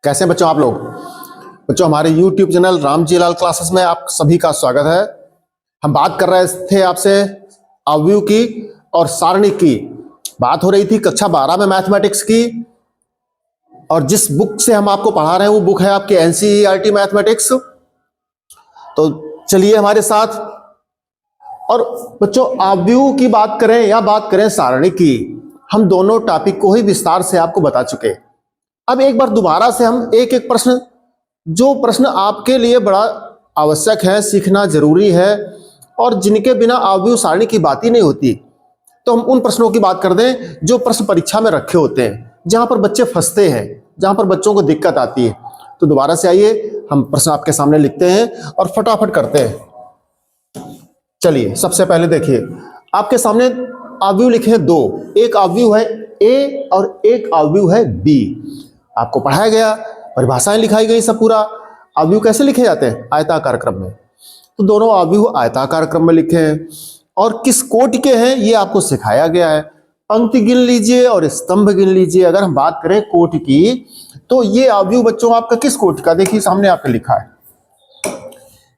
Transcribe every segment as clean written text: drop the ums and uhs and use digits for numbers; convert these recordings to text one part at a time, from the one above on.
कैसे हैं बच्चों आप लोग। बच्चों हमारे YouTube चैनल रामजीलाल क्लासेस में आप सभी का स्वागत है। हम बात कर रहे थे आपसे अवयव की और सारणी की। बात हो रही थी कक्षा 12 में मैथमेटिक्स की, और जिस बुक से हम आपको पढ़ा रहे हैं वो बुक है आपके NCERT मैथमेटिक्स। तो चलिए हमारे साथ। और बच्चों अवयव की बात करें या बात करें सारणी की, हम दोनों टॉपिक को ही विस्तार से आपको बता चुके। अब एक बार दोबारा से हम एक एक प्रश्न, जो प्रश्न आपके लिए बड़ा आवश्यक है, सीखना जरूरी है और जिनके बिना अवयव सारणी की बात ही नहीं होती, तो हम उन प्रश्नों की बात कर दें जो प्रश्न परीक्षा में रखे होते हैं, जहां पर बच्चे फंसते हैं, जहां पर बच्चों को दिक्कत आती है। तो दोबारा से आइए, हम प्रश्न आपके सामने लिखते हैं और फटाफट करते हैं। चलिए सबसे पहले देखिए, आपके सामने अवयव लिखे हैं दो, एक अवयव है A और एक अवयव है B। आपको पढ़ाया गया, परिभाषाएं लिखाई गई, सब पूरा। अवयव कैसे लिखे जाते हैं? आयताकार क्रम में। तो दोनों अवयव आयताकार क्रम में लिखे हैं और किस कोटि के हैं ये आपको सिखाया गया है। पंक्ति गिन लीजिए और स्तंभ गिन लीजिए। अगर हम बात करें कोटि की, तो ये अवयव बच्चों आपका किस कोटि का? देखिए सामने आपका लिखा है,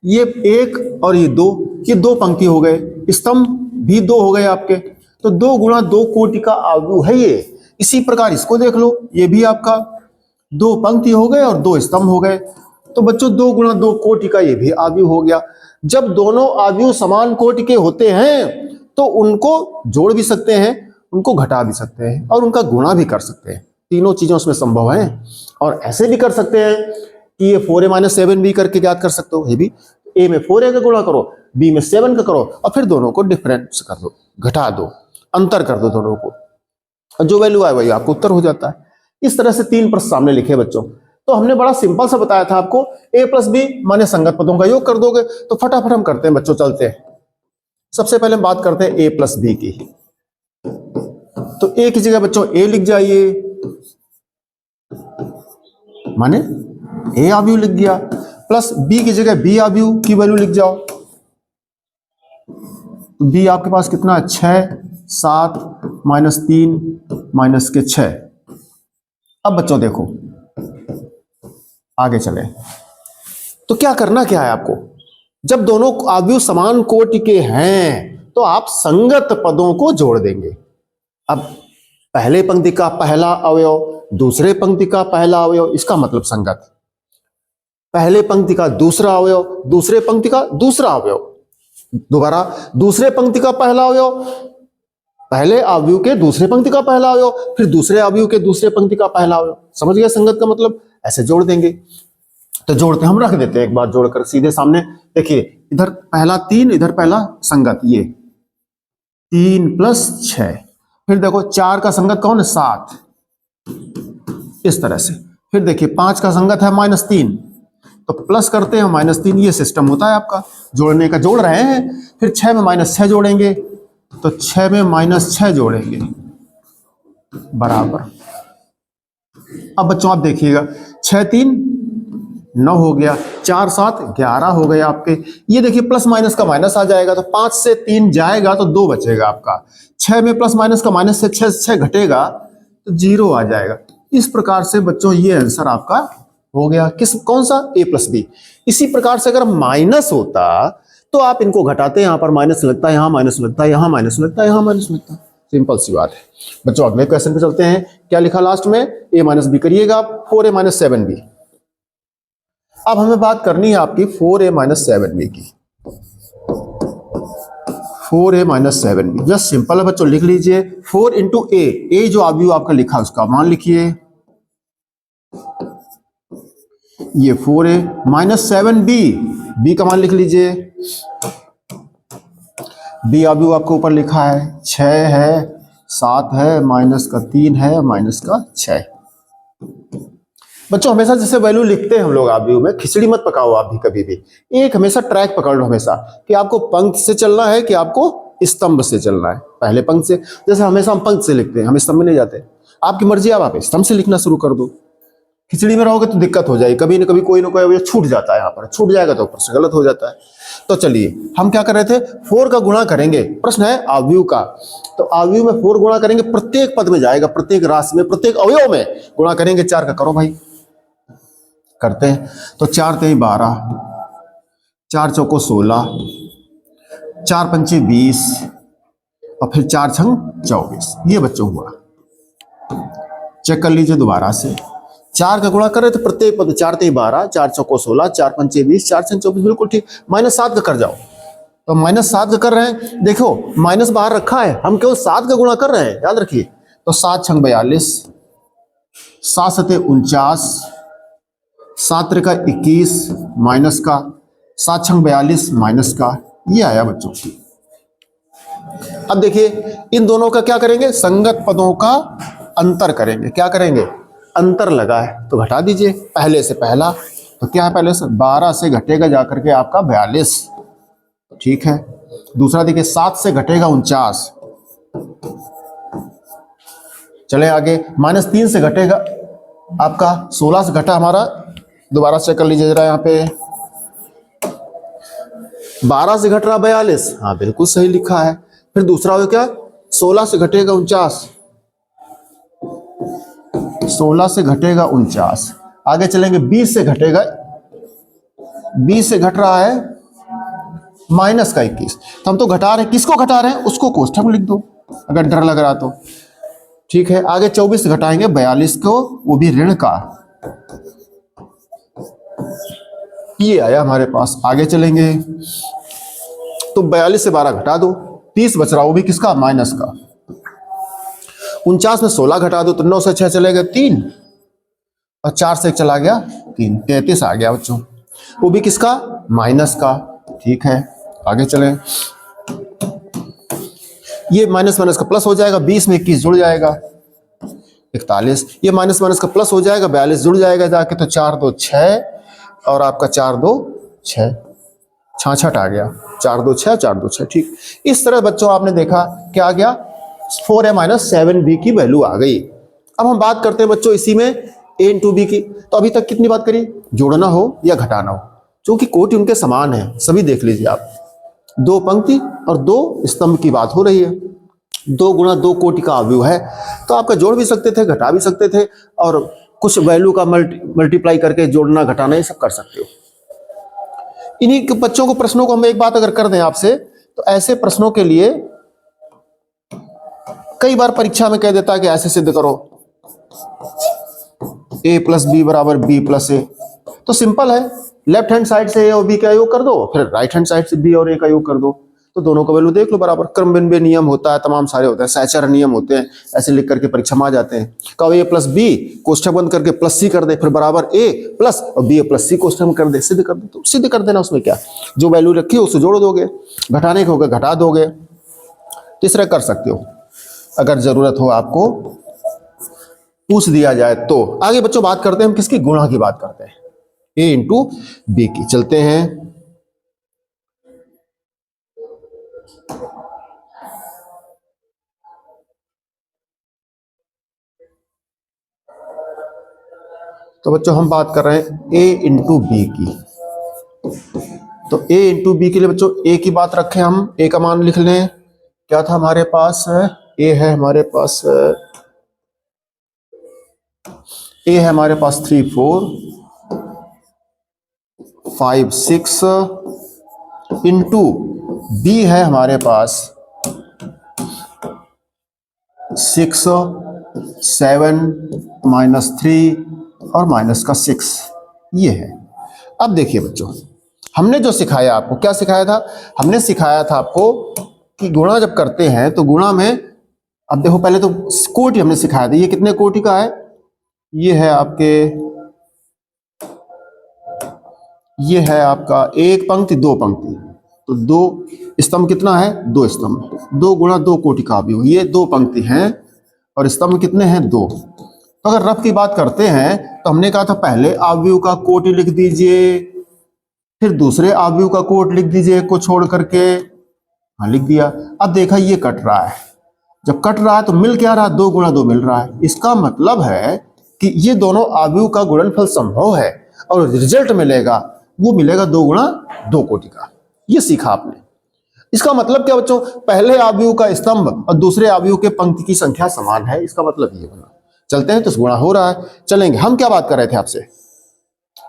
ये एक और ये दो, ये दो पंक्ति हो गए, स्तंभ भी दो हो गए आपके। तो 2 गुणा 2 कोटि का अवयव है ये। इसी प्रकार इसको देख लो, ये भी आपका 2 पंक्ति हो गए और 2 स्तंभ हो गए। तो बच्चों 2 गुणा 2 कोटि का ये भी अवयव हो गया। जब दोनों अवयव समान कोटि के होते हैं तो उनको जोड़ भी सकते हैं, उनको घटा भी सकते हैं और उनका गुणा भी कर सकते हैं। तीनों चीजें उसमें संभव हैं। और ऐसे भी कर सकते हैं कि ये 4a - 7b करके याद कर सकते हो। ये भी a में 4a का गुणा करो, b में 7 का करो और फिर दोनों को डिफरेंस कर दो, घटा दो, अंतर कर दो दोनों को, और जो वैल्यू आए वही आपको उत्तर हो जाता है। इस तरह से 3 प्रश्न सामने लिखे बच्चों। तो हमने बड़ा सिंपल सा बताया था आपको, a + b माने संगत पदों का योग कर दोगे। तो फटाफट हम करते हैं बच्चों, चलते हैं। सबसे पहले हम बात करते हैं a + b की। तो a की जगह बच्चों a लिख जाइए, माने a अवयव लिख गया, प्लस b की जगह b अवयव की वैल्यू लिख जाओ। b आपके पास कितना है? 6, 7 - 3 - के 6। अब बच्चों देखो, आगे चले। तो क्या करना क्या है आपको? जब दोनों अवयव समान कोटि के हैं तो आप संगत पदों को जोड़ देंगे। अब पहले पंक्ति का पहला अवयव, दूसरे पंक्ति का पहला अवयव, इसका मतलब संगत। पहले पंक्ति का दूसरा अवयव, दूसरे पंक्ति का दूसरा अवयव। दोबारा, दूसरे पंक्ति का पहला अवयव, पहले अवयव के दूसरे पंक्ति का पहला अवयव, फिर दूसरे अवयव के दूसरे पंक्ति का पहला अवयव। समझ गए संगत का मतलब? ऐसे जोड़ देंगे। तो जोड़ते हम रख देते हैं एक बार जोड़कर सीधे सामने। देखिए इधर पहला 3, इधर पहला संगत, ये 3 + 6। फिर देखो 4 का संगत कौन है? 7। इस तरह से। फिर देखिए 5 का संगत है -3, तो प्लस करते हैं -3। ये सिस्टम होता है आपका जोड़ने का। जोड़ रहे हैं। फिर 6 में -6 जोड़ेंगे, तो 6 में -6 जोड़ेंगे बराबर। अब बच्चों आप देखिएगा, 6 3 9 हो गया, 4 7 11 हो गए आपके। ये देखिए प्लस माइनस का माइनस आ जाएगा, तो 5 से 3 जाएगा तो 2 बचेगा आपका। 6 में प्लस माइनस का माइनस से 6 घटेगा तो 0 आ जाएगा। इस प्रकार से बच्चों ये आंसर आपका हो गया। कौन सा? a + b। इसी प्रकार से अगर माइनस होता तो आप इनको घटाते, यहां पर माइनस लगता है, यहां माइनस लगता है, यहां माइनस लगता है, यहां माइनस लगता है। सिंपल सी बात है बच्चों। अगले क्वेश्चन पे चलते हैं। क्या लिखा लास्ट में? a - b करिएगा, 4a - 7b। अब हमें बात करनी है आपकी 4a - 7b की। 4a - 7b जस्ट सिंपल है बच्चों, लिख लीजिए 4 × a। जो अवयव आपका लिखा उसका मान लिखिए, ये 4a - 7b। b का मान लिख लीजिए। b अवयव आपको ऊपर लिखा है, 6 है, 7 है, -3 है, -6। बच्चों हमेशा जैसे वैल्यू लिखते हैं हम लोग अवयव में, खिचड़ी मत पकाओ आप भी कभी भी। एक हमेशा ट्रैक पकड़ लो हमेशा, कि आपको पंक्ति से चलना है कि आपको स्तंभ से चलना है। पहले पंक्ति से, जैसे हमेशा हम पंक्ति से लिखते हैं, हम स्तंभ में नहीं जाते। आपकी मर्जी, आप स्तंभ से लिखना शुरू कर दो। खिचड़ी में रहोगे तो दिक्कत हो जाएगी, कभी ना कभी कोई ना कोई छूट जाता है, यहाँ पर छूट जाएगा तो प्रश्न गलत हो जाता है। तो चलिए हम क्या कर रहे थे, 4 का गुणा करेंगे। प्रश्न है अवयव का, तो अवयव में 4 गुणा करेंगे, प्रत्येक पद में जाएगा, प्रत्येक राशि में, प्रत्येक अवयव में गुणा करेंगे। 4 का करो भाई, करते हैं। तो 4 तेई 12, 4 चौको 16, 4 पंचे 20 और फिर 4 छंग 24। ये बच्चों हुआ। चेक कर लीजिए दोबारा से। 4 का गुणा कर रहे तो प्रत्येक पद 4 तेई 12, 4 चौको 16, 4 पंचे 20, 4 छंग 24, बिल्कुल ठीक। -7 का कर जाओ। तो -7 का कर रहे हैं, देखो माइनस बाहर रखा है, हम केवल 7 का गुणा कर रहे हैं, याद रखिए। तो 7 छंग 42, 7 सते 49, 7 त्रिका 21 माइनस का, 7 छंग 42 माइनस का, ये आया बच्चों। अब देखिए इन दोनों का क्या करेंगे, संगत पदों का अंतर करेंगे। क्या करेंगे, अंतर लगा है तो घटा दीजिए। पहले से पहला तो क्या है, पहले से 12 से घटेगा जाकर के आपका 42, ठीक है। दूसरा देखिए 7 से घटेगा 49, चले आगे। -3 से घटेगा आपका 16 से घटा हमारा, दोबारा चेक कर लीजिए जरा यहाँ पे। 12 से घट रहा 42, हाँ बिल्कुल सही लिखा है। फिर दूसरा हो क्या, 16 से घटेगा 49, 16 से घटेगा 49। आगे चलेंगे 20 से घटेगा, 20 से घट रहा है -21। तो हम तो घटा रहे हैं, किसको घटा रहे हैं, उसको कोष्ठक में लिख दो अगर डर लग रहा तो, ठीक है। आगे 24 से घटाएंगे 42 को, वो भी ऋण का। ये आया हमारे पास। आगे चलेंगे तो 42 से 12 घटा दो, 30 बच रहा, वो भी किसका, माइनस का। 49 में 16 घटा दो तो 9 से 6 चलेगा 3 और 4 से 1 चला गया 3, 33 आ गया बच्चों, वो भी किसका, माइनस का, ठीक है। आगे चलें, ये माइनस माइनस का प्लस हो जाएगा, 20 में 21 जुड़ जाएगा 41, ये माइनस माइनस का प्लस हो जाएगा, 42 जुड़ जाएगा जाके, तो 4 2 6 और आपका 4 2 6, 66 आ गया। 4 2 6, 4 2 6, ठीक। इस तरह बच्चों आपने देखा क्या आ गया, 4a - 7b की वैल्यू आ गई। अब हम बात करते हैं बच्चों इसी में a × b की। तो अभी तक कितनी बात करी, जोड़ना हो या घटाना हो, क्योंकि कोटि उनके समान है, सभी देख लीजिए आप। 2 पंक्ति और 2 स्तंभ की बात हो रही है। 2 गुणा 2 कोटि का अवयव है, तो आपका जोड़ भी सकते थे, घटा भी सकते थे, और कुछ वैल्यू का मल्टीप्लाई करके जोड़ना घटाना ये सब कर सकते हो। इन्हीं बच्चों को, प्रश्नों को हम एक बात अगर कर दें आपसे, तो ऐसे प्रश्नों के लिए कई बार परीक्षा में कह देता है कि ऐसे सिद्ध करो, a + b = b + a। तो सिंपल है, लेफ्ट हैंड साइड से a और b का योग कर दो, फिर राइट हैंड साइड से b और a का योग कर दो, तो दोनों का वैल्यू देख लो बराबर। क्रमबिन्वय नियम होता है, तमाम सारे होते हैं, सहचर नियम होते हैं, ऐसे लिख करके परीक्षा में आ जाते हैं। कब a + b कोष्ठक बंद करके +c कर दे, फिर बराबर a प्लस और b + c कोष्ठक में कर दे, सिद्ध कर दे, तो सिद्ध कर देना, उसमें क्या, जो वैल्यू रखी है उससे जोड़ दोगे, घटाने को होगा घटा दोगे। तीसरा कर सकते हो अगर जरूरत हो, आपको पूछ दिया जाए तो। आगे बच्चों बात करते हैं हम किसकी, गुणा की बात करते हैं, a × b की। चलते हैं, तो बच्चों हम बात कर रहे हैं a × b की। तो a × b के लिए बच्चों a की बात रखें हम, a का मान लिख लें, क्या था हमारे पास, a है हमारे पास, a है हमारे पास 3 4 5 6 इंटू b है हमारे पास 6 7 -3 और माइनस का 6, ये है। अब देखिए बच्चों, हमने जो सिखाया आपको, क्या सिखाया था, हमने सिखाया था आपको कि गुणा जब करते हैं तो गुणा में, अब देखो पहले तो कोटि हमने सिखाया था, ये कितने कोटि का है, ये है आपके, ये है आपका 1 पंक्ति 2 पंक्ति, तो 2 स्तंभ कितना है, 2 स्तंभ, 2 गुणा 2 कोटि का अवयव, ये 2 पंक्ति हैं और स्तंभ कितने हैं, 2। तो अगर रफ की बात करते हैं तो हमने कहा था पहले अवयव का कोटि लिख दीजिए, फिर दूसरे अवयव का कोटि लिख दीजिए को छोड़ करके, हाँ लिख दिया। अब देखा ये कट रहा है, जब कट रहा है तो मिल क्या रहा है, 2 गुणा 2 मिल रहा है। इसका मतलब है कि ये दोनों अवयव का गुणनफल संभव है और रिजल्ट मिलेगा वो मिलेगा 2 गुणा 2 कोटि का। ये सीखा आपने। इसका मतलब क्या बच्चों, पहले अवयव का स्तंभ और दूसरे अवयव के पंक्ति की संख्या समान है, इसका मतलब ये बना। चलते हैं तो गुणा हो रहा है, चलेंगे। हम क्या बात कर रहे थे आपसे,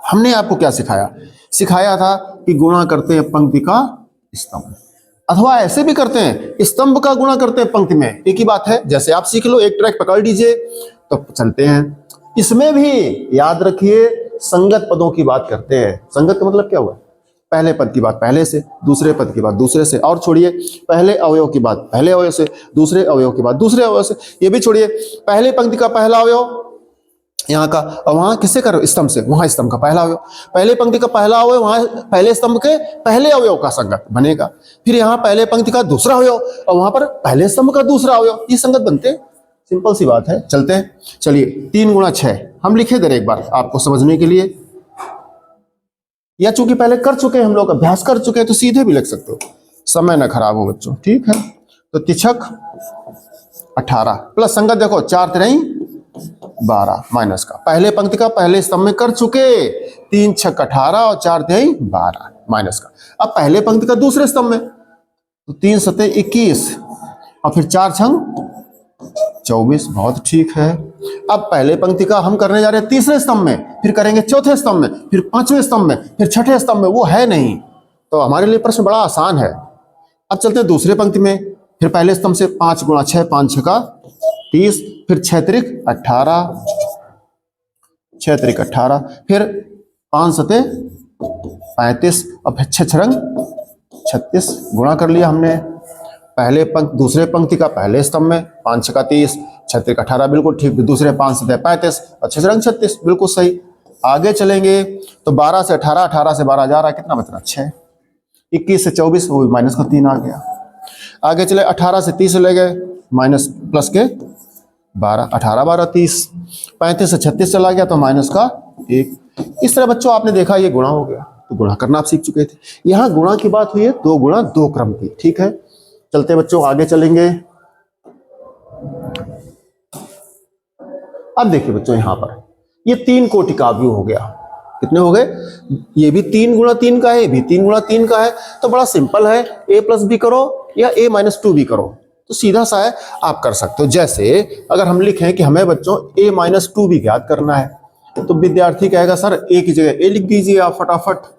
हमने आपको क्या सिखाया? सिखाया था कि गुणा करते हैं पंक्ति का स्तंभ, अथवा ऐसे भी करते हैं स्तंभ का गुणा करते हैं पंक्ति में, एक ही बात है। जैसे आप सीख लो, एक ट्रैक पकड़ लीजिए तो चलते हैं। इसमें भी याद रखिए संगत पदों की बात करते हैं। संगत का मतलब क्या हुआ? पहले पद की बात पहले से, दूसरे पद की बात दूसरे से, और छोड़िए पहले अवयव की बात पहले अवयव से, दूसरे अवयव की बात दूसरे अवयव से, ये भी छोड़िए। पहले पंक्ति का पहला अवयव यहाँ का, और वहां किससे करो? स्तंभ से, वहां स्तंभ का पहला अवयव। पहले पंक्ति का पहला अवयव वहां पहले स्तंभ के पहले अवयव का संगत बनेगा। फिर यहाँ पहले पंक्ति का दूसरा अवयव और वहां पर पहले स्तंभ का दूसरा अवयव, ये संगत बनते हैं। सिंपल सी बात है, चलते हैं। चलिए 3 गुणा 6 हम लिखे दे रहे एक बार आपको समझने के लिए, या चूंकि पहले कर चुके हैं हम लोग, अभ्यास कर चुके हैं, तो सीधे भी लिख सकते हो, समय ना खराब हो बच्चों, ठीक है। तो तिछक 18 प्लस संगत देखो 4 3 12 माइनस का पहले पंक्ति का पहले स्तंभ में कर चुके, 3 6 18 और 4 3 12 माइनस का। अब पहले पंक्ति का दूसरे स्तंभ में, तो 3 7 21 और फिर 4 6 24, बहुत ठीक है। अब पहले पंक्ति का हम करने जा रहे हैं तीसरे स्तंभ में, फिर करेंगे चौथे स्तंभ में, फिर 5वें स्तंभ में, फिर 6ठे स्तंभ में, वो है नहीं, तो हमारे लिए प्रश्न बड़ा आसान है। अब चलते हैं दूसरे पंक्ति में, फिर पहले स्तंभ से 5 गुणा 6 5 6 का 30, फिर 6 त्रिक 18 6 त्रिक 18, फिर 5 7 35 और फिर 6 6 36 गुणा कर लिया हमने। पहले दूसरे पंक्ति का पहले स्तंभ में 5 6 का 30, 6 त्रिक 18 बिल्कुल ठीक, दूसरे 5 7 35 और 6 6 36 बिल्कुल सही। आगे चलेंगे तो 12 से 18 18 से 12 जा रहा है, कितना बच रहा? 6। 21 से 24 वो माइनस का 3 आ गया। आगे चले 18 से 30 ले गए, माइनस प्लस के 12, 18 12 30। 35 से 36 चला गया तो माइनस का 1। इस तरह बच्चों आपने देखा ये गुणा हो गया, तो गुणा करना आप सीख चुके थे। यहाँ गुणा की बात हुई है 2 गुणा 2 क्रम की, ठीक है। चलते बच्चों आगे चलेंगे। अब देखिए बच्चों यहाँ पर ये 3 कोटि का अवयव हो गया, कितने हो गए? ये भी 3 गुणा 3 का है, ये भी 3 गुणा 3 का है, तो बड़ा सिंपल है, a प्लस बी करो या a माइनस 2 बी करो, तो सीधा सा है आप कर सकते हो। जैसे अगर हम लिखें कि हमें बच्चों a माइनस 2 बी ज्ञात करना है, तो विद्यार्थी कहेगा सर a की जगह a लिख दीजिए आप फटाफट।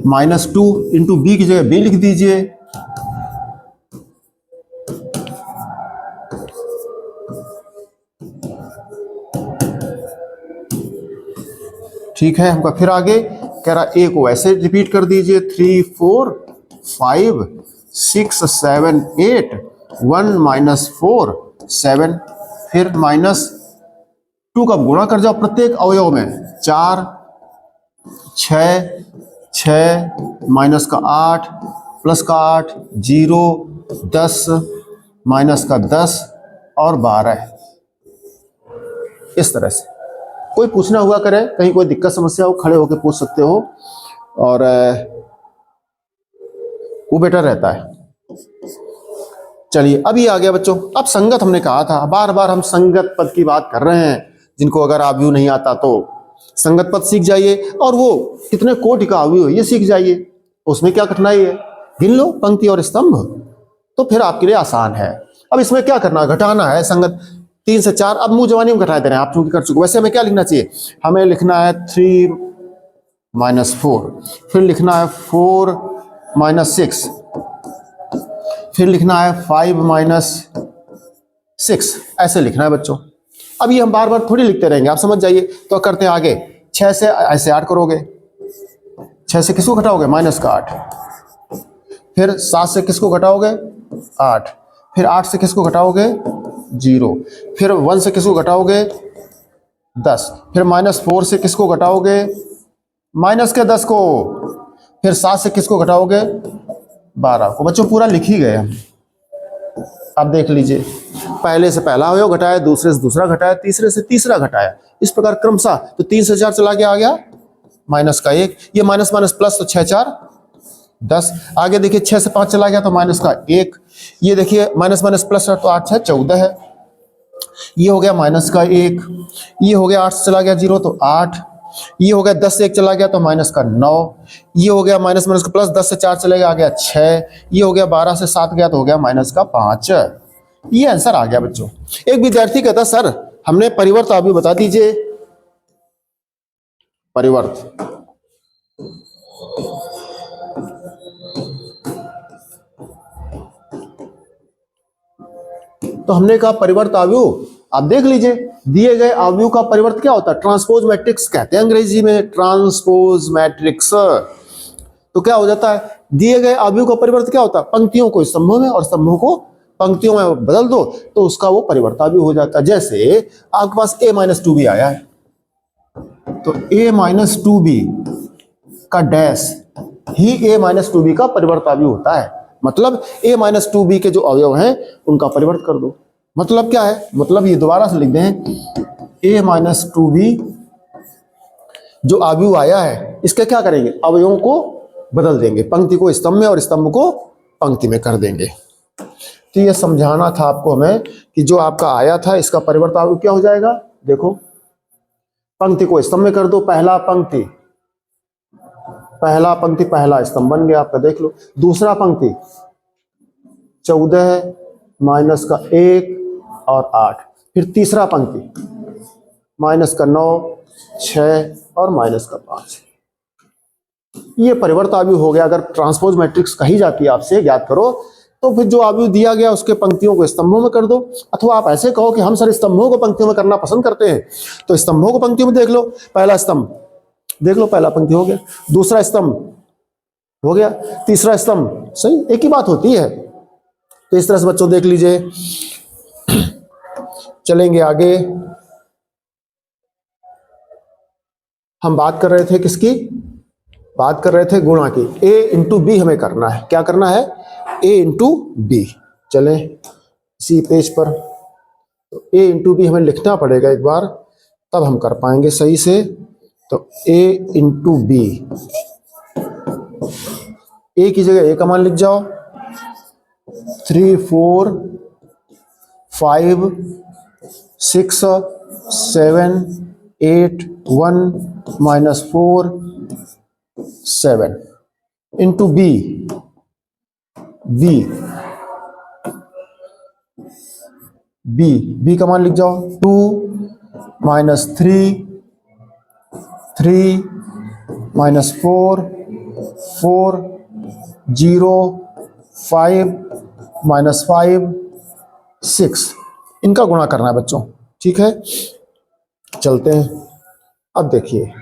माइनस 2 इंटू बी की जगह b लिख दीजिए। ठीक है, हमका फिर आगे कह रहा a को ऐसे रिपीट कर दीजिए, 3 4 5 6 7 8 1 माइनस 4 7, फिर माइनस 2 का गुणा कर जाओ प्रत्येक अवयव में, 4 6 6 माइनस का 8 प्लस का 8 0 10 माइनस का 10 और 12। इस तरह से कोई पूछना हुआ करे, कहीं कोई दिक्कत समस्या हो, खड़े होकर पूछ सकते हो, और वो बेटर रहता है। चलिए अब ये आ गया बच्चों, अब संगत हमने कहा था, बार बार हम संगत पद की बात कर रहे हैं। जिनको अगर अवयव नहीं आता तो संगत पद सीख जाइए, और वो कितने कोटि का अवयव है ये सीख जाइए, उसमें क्या कठिनाई है, गिन लो पंक्ति और स्तंभ, तो फिर आपके लिए आसान है। अब इसमें क्या करना है, घटाना है संगत 3 से 4, अब मुंह जवानी में घटा दे रहे हैं आप चूंकि कर चुके। वैसे हमें क्या लिखना चाहिए, हमें लिखना है 3 माइनस 4, फिर लिखना है 4 माइनस 6, फिर लिखना है 5 माइनस 6, ऐसे लिखना है बच्चों। अब ये हम बार बार थोड़ी लिखते रहेंगे, आप समझ जाइए। तो करते हैं आगे, 6 से ऐसे 8 करोगे, 6 से किसको घटाओगे, माइनस का 8, फिर 7 से किसको घटाओगे, 8, फिर 8 से किसको घटाओगे, 0, फिर 1 से किसको घटाओगे, 10, फिर माइनस 4 से किसको घटाओगे, माइनस के 10 को, फिर 7 से किसको घटाओगे, 12 को। बच्चों पूरा लिख ही गए हम, आप देख लीजिए, पहले से पहला अवयव घटाया, दूसरे से दूसरा घटाया, तीसरे से तीसरा घटाया, इस प्रकार क्रमशः। तो 3 से 4 चला गया, आ गया माइनस का 1, ये माइनस माइनस प्लस, तो 6 4 10। आगे देखिए 6 से 5 चला गया तो माइनस का 1, ये देखिए माइनस माइनस प्लस है तो 8 6 14 है, ये हो गया माइनस का 1, ये हो गया 8 से चला गया 0 तो 8, ये हो गया 10 से 1 चला गया तो माइनस का 9, ये हो गया माइनस का प्लस, 10 से 4 चलेगा आ गया 6, ये हो गया 12 से 7 गया तो हो गया माइनस का 5। ये आंसर आ गया बच्चों। एक विद्यार्थी कहता सर हमने परिवर्त अवयव बता दीजिए। परिवर्त तो हमने कहा परिवर्त अवयव, आप देख लीजिए दिए गए अवयव का परिवर्त क्या होता है, ट्रांसपोज मैट्रिक्स कहते हैं अंग्रेजी में, ट्रांसपोज मैट्रिक्स। तो क्या हो जाता है, दिए गए अवयव का परिवर्त क्या होता है, पंक्तियों को स्तंभों में और स्तंभों को पंक्तियों में बदल दो तो उसका वो परिवर्त अवयव हो जाता है। जैसे आपके पास a-2b आया है तो a-2b का डैश ही a-2b का परिवर्त अवयव होता है। मतलब a-2b के जो अवयव हैं उनका परिवर्त कर दो। मतलब क्या है, मतलब ये दोबारा से लिख दें, a-2b जो अवयव आया है इसके क्या करेंगे, अवयवों को बदल देंगे, पंक्ति को स्तंभ में और स्तंभ को पंक्ति में कर देंगे। तो ये समझाना था आपको हमें कि जो आपका आया था इसका परिवर्त अवयव क्या हो जाएगा। देखो पंक्ति को स्तंभ में कर दो, पहला पंक्ति पहला स्तंभ बन गया आपका, देख लो। दूसरा पंक्ति 14 माइनस का 1 और 8, फिर तीसरा पंक्ति माइनस का 9 6 और माइनस का 5। ये परिवर्त अवयव हो गया। अगर ट्रांसपोज मैट्रिक्स कही जाती है आपसे याद करो तो फिर जो अवयव दिया गया उसके पंक्तियों को स्तंभों में कर दो, अथवा आप ऐसे कहो कि हम सर स्तंभों को पंक्तियों में करना पसंद करते हैं तो स्तंभों को पंक्तियों में देख लो। पहला स्तंभ देख लो, पहला पंक्ति हो गया, दूसरा स्तंभ हो गया, तीसरा स्तंभ, सही एक ही बात होती है। तो इस तरह से बच्चों देख लीजिए। चलेंगे आगे, हम बात कर रहे थे किसकी, बात कर रहे थे गुणा की। a इंटू बी हमें करना है, क्या करना है, a इंटू बी। चलें इसी पेज पर, तो a इंटू बी हमें लिखना पड़ेगा एक बार तब हम कर पाएंगे सही से। तो a इंटू बी, a की जगह a का मान लिख जाओ, 3 4 5 6 7 8 1 माइनस 4 7 इंटू बी, बी का मान लिख जाओ, 2 माइनस 3 माइनस 4 0 5 माइनस 5 6, इनका गुणा करना है बच्चों, ठीक है। चलते हैं, अब देखिए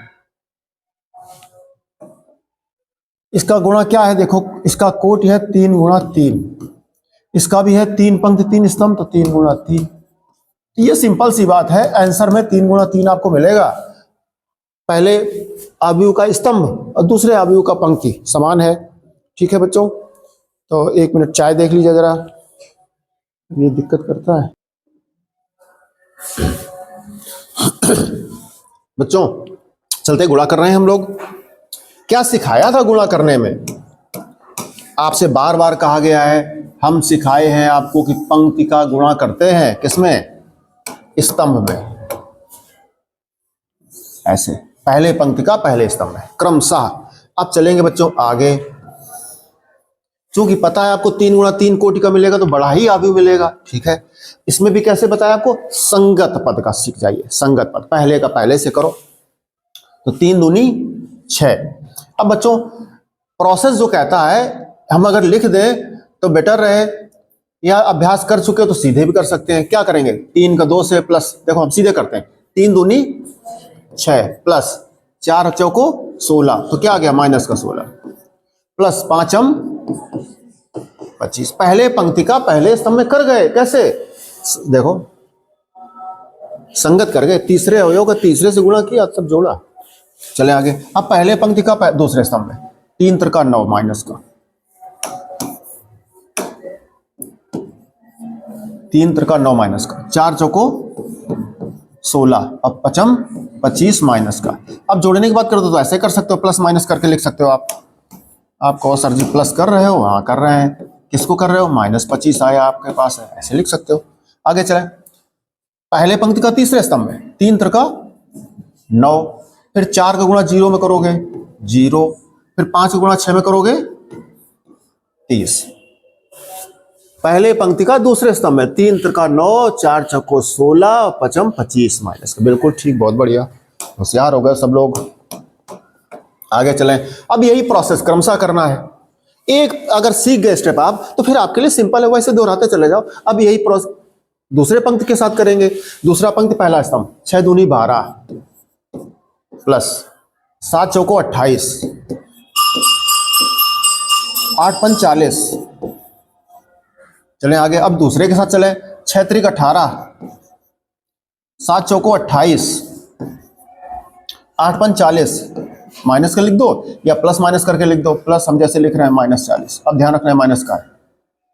इसका गुणा क्या है, देखो इसका कोट है 3 गुणा 3, इसका भी है 3 पंक्ति 3 स्तंभ, तो 3 गुणा 3। ये सिंपल सी बात है, आंसर में 3 गुणा 3 आपको मिलेगा। पहले अवयव का स्तंभ और दूसरे अवयव का पंक्ति समान है, ठीक है बच्चों। तो 1 मिनट चाय देख लीजिए जरा, ये दिक्कत करता है। बच्चों चलते गुणा कर रहे हैं हम लोग। क्या सिखाया था गुणा करने में, आपसे बार बार कहा गया है, हम सिखाए हैं आपको कि पंक्ति का गुणा करते हैं किसमें, स्तंभ में। ऐसे पहले पंक्ति का पहले स्तंभ है क्रमशः। अब चलेंगे बच्चों आगे, क्योंकि पता है आपको 3 गुणा 3 कोटि का मिलेगा तो बड़ा ही अवयव मिलेगा, ठीक है। इसमें भी कैसे बताया आपको, संगत पद का सीख जाइए, संगत पद पहले का पहले से करो। तो 3 दूनी 6। अब बच्चों प्रोसेस जो कहता है हम अगर लिख दें तो बेटर रहे, या अभ्यास कर चुके हो तो सीधे भी कर सकते हैं। क्या करेंगे, 3 का 2 से प्लस, देखो हम सीधे करते हैं, 3 दूनी 6 प्लस 4 चौको 16, तो क्या आ गया माइनस का 16 प्लस 5 25। पहले पंक्ति का पहले स्तंभ में कर गए, कैसे देखो संगत कर गए, तीसरे अवयव का तीसरे से गुणा किया, सब जोड़ा। चले आगे, अब पहले पंक्ति का दूसरे स्तंभ में 3 त्रिका 9 माइनस का 3 त्रिका 9 माइनस का, 4 चौको 16, अब 5 25 माइनस का। अब जोड़ने की बात कर दो तो ऐसे कर सकते हो, प्लस माइनस करके लिख सकते हो आप कहो सर जी प्लस कर रहे हो, हाँ कर रहे हैं, किसको कर रहे हो, -25 आया आपके पास है, ऐसे लिख सकते हो। आगे चले, पहले पंक्ति का तीसरे स्तंभ में 3 त्रिका 9, फिर 4 का गुणा 0 में करोगे 0, फिर 5 का गुणा 6 में करोगे 30। पहले पंक्ति का दूसरे स्तंभ में 3 त्रिका 9, 4 चौको 16, पचम 25 माइनस का। बिल्कुल ठीक, बहुत बढ़िया, होशियार हो गए सब लोग। आगे चलें। अब यही प्रोसेस क्रमशः करना है। एक अगर सीख गए स्टेप आप तो फिर आपके लिए सिंपल है, वैसे दोहराते चले जाओ। अब यही प्रोसेस दूसरे पंक्ति के साथ करेंगे। दूसरा पंक्ति पहला स्तंभ 6 दूनी 12 प्लस 7 चौको 28, 8 पंच 40। चलें आगे। अब दूसरे के साथ चलें। 6 त्रिक 18, 7 चौको 28, 8 पंच 40। माइनस का लिख दो या प्लस माइनस करके लिख दो। प्लस हम जैसे लिख रहे हैं -40, अब ध्यान रखना है माइनस का है।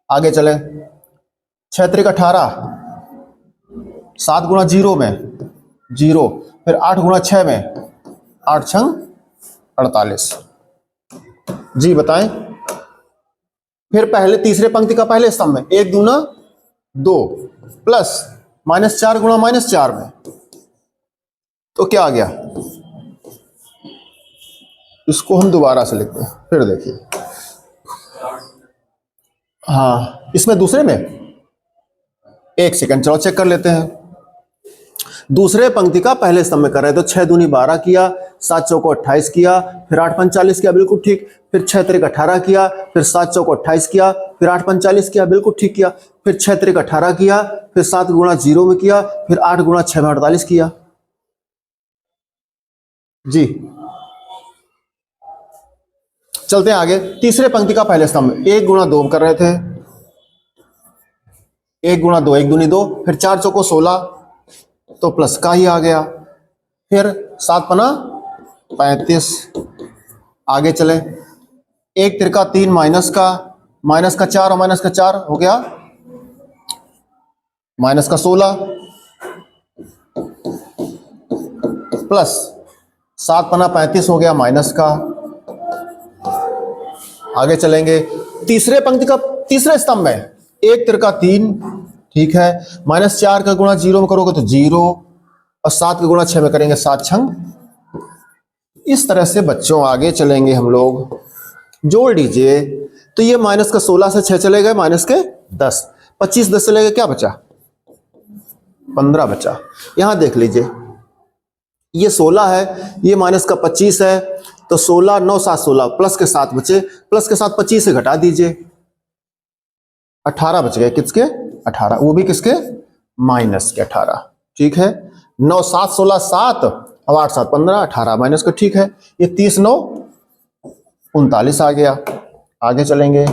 आगे चलें। 6 त्रिक 18, 7 गुणा 0 में 0, फिर 8 गुणा 6 में 8 छंग 48। जी बताएं। फिर पहले तीसरे पंक्ति का पहले स्तंभ में 1 दूना 2 प्लस -4 गुणा -4 में, तो क्या आ गया? इसको हम दोबारा से लिखते हैं, फिर देखिए। हाँ, इसमें दूसरे में 1 सेकंड, चलो चेक कर लेते हैं। दूसरे पंक्ति का पहले स्तंभ में कर रहे हैं तो 6 दूनी 12 किया, 7 चौको 28 किया, फिर 8 पंच 40 किया, बिल्कुल ठीक। फिर 6 त्रिक 18 किया, फिर 7 चौको 28 किया, फिर 8 पंच 40 किया, बिल्कुल ठीक किया। फिर 6 त्रिक 18 किया, फिर 7 गुणा 0 में किया, फिर 8 गुणा 6 में 48 किया। जी चलते हैं आगे। तीसरे पंक्ति का पहले स्तंभ में 1 गुणा 2 कर रहे थे। 1 गुणा 2 1 दूनी 2, फिर 4 चौको 16 तो प्लस का ही आ गया। फिर 7 पना 35। आगे चले। 1 त्रिका 3 माइनस का 4 और माइनस का 4 हो गया माइनस का 16 प्लस 7 पना 35 हो गया माइनस का। आगे चलेंगे। तीसरे पंक्ति का तीसरे स्तंभ में 1 त्रिका 3, ठीक है, -4 का गुणा 0 में करोगे तो 0, और 7 का गुणा 6 में करेंगे 7 छंग। इस तरह से बच्चों आगे चलेंगे हम लोग। जोड़ लीजिए तो ये माइनस का 16 से 6 चले गए, माइनस के 10, 25 10 चले गए, क्या बचा? 15 बचा। यहां देख लीजिए, ये 16 है, ये माइनस का 25 है, तो 16 9 7 16 प्लस के 7 बचे, प्लस के साथ 25 से घटा दीजिए, 18 बच गए। किसके? 18, वो भी किसके? माइनस के 18, ठीक है। 9 7 16 7 और 8 7 15, 18 माइनस का, ठीक है। ये 30 9 39 आ गया। आगे चलेंगे।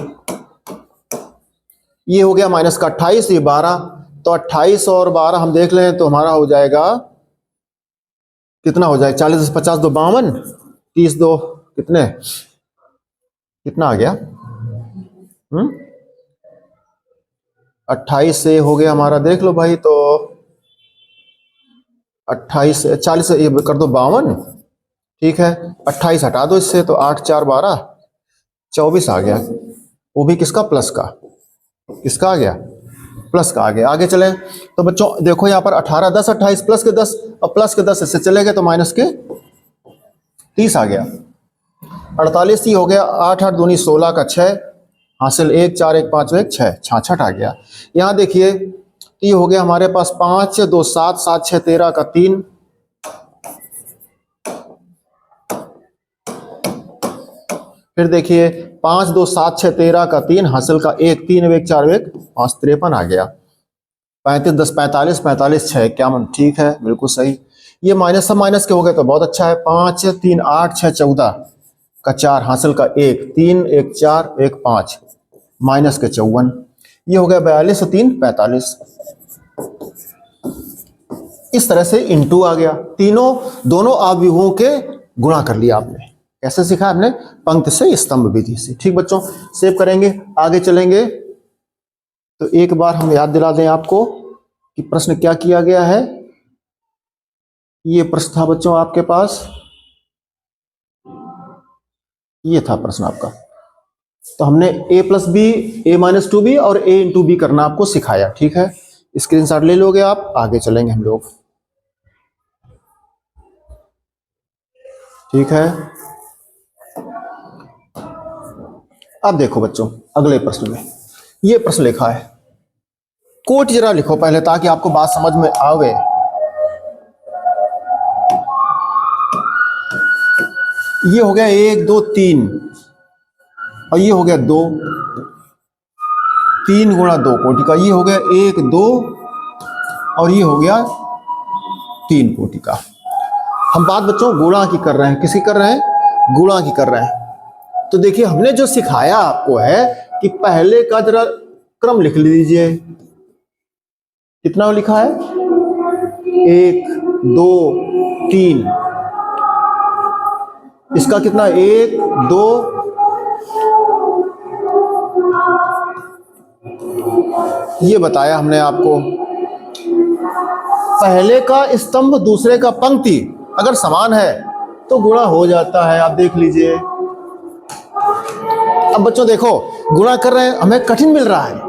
ये हो गया माइनस का 28, ये 12, तो 28 और 12 हम देख लें तो हमारा हो जाएगा, कितना हो जाएगा? 40 50 2 52, 30 2 कितने, कितना आ गया? 28 से हो गया हमारा, देख लो भाई, तो 28 40 ये कर दो 52, ठीक है। 28 हटा दो इससे, तो 8 4 12 24 आ गया। वो भी किसका? प्लस का। किसका आ गया? प्लस का आ गया। आगे चले तो बच्चों देखो यहाँ पर 18 10 28 प्लस के 10 और प्लस के 10 इससे चले गए तो माइनस के 30 आ गया। 48 ही हो गया। 8 8 दूनी 16 का 6 हासिल 1 4 1 5 1 6 66 आ गया। यहाँ देखिए ये हो गया हमारे पास 5 2 7 7 6 13 का 3, फिर देखिए 5 2 7 6 13 का 3 हासिल का 1 3 1 4 1 5 53 आ गया। 35 10 45 45 6 51, ठीक है, बिल्कुल सही। ये माइनस सब माइनस के हो गए तो बहुत अच्छा है। 5 3 8 6 14 का 4 हासिल का 1 3 1 4 1 5 माइनस के 54। ये हो गया 42 3 45। इस तरह से इनटू आ गया। दोनों अवयवों के गुणा कर लिया आपने। कैसे सीखा आपने? पंक्ति से स्तंभ विधि से। ठीक बच्चों, सेव करेंगे, आगे चलेंगे। तो एक बार हम याद दिला दें आपको कि प्रश्न क्या किया गया है। ये प्रश्न था बच्चों आपके पास, ये था प्रश्न आपका। तो हमने a plus b, a minus 2b और a इंटू बी करना आपको सिखाया। ठीक है, स्क्रीनशॉट ले लोगे आप, आगे चलेंगे हम लोग। ठीक है, अब देखो बच्चों अगले प्रश्न में ये प्रश्न लिखा है, कोटि जरा लिखो पहले ताकि आपको बात समझ में आवे। ये हो गया 1 2 3 और ये हो गया 2, 3 गुणा 2 कोटि का, ये हो गया 1 2 और ये हो गया 3 कोटि का। हम बात बच्चों गुणा की कर रहे हैं, किसकी कर रहे हैं? गुणा की कर रहे हैं। तो देखिए हमने जो सिखाया आपको है कि पहले का जरा क्रम लिख लीजिए। कितना लिखा है? 1 2 3। इसका कितना? 1 2 ये बताया हमने आपको। पहले का स्तंभ दूसरे का पंक्ति अगर समान है तो गुणा हो जाता है, आप देख लीजिए। अब बच्चों देखो गुणा कर रहे हैं, हमें कठिन मिल रहा है,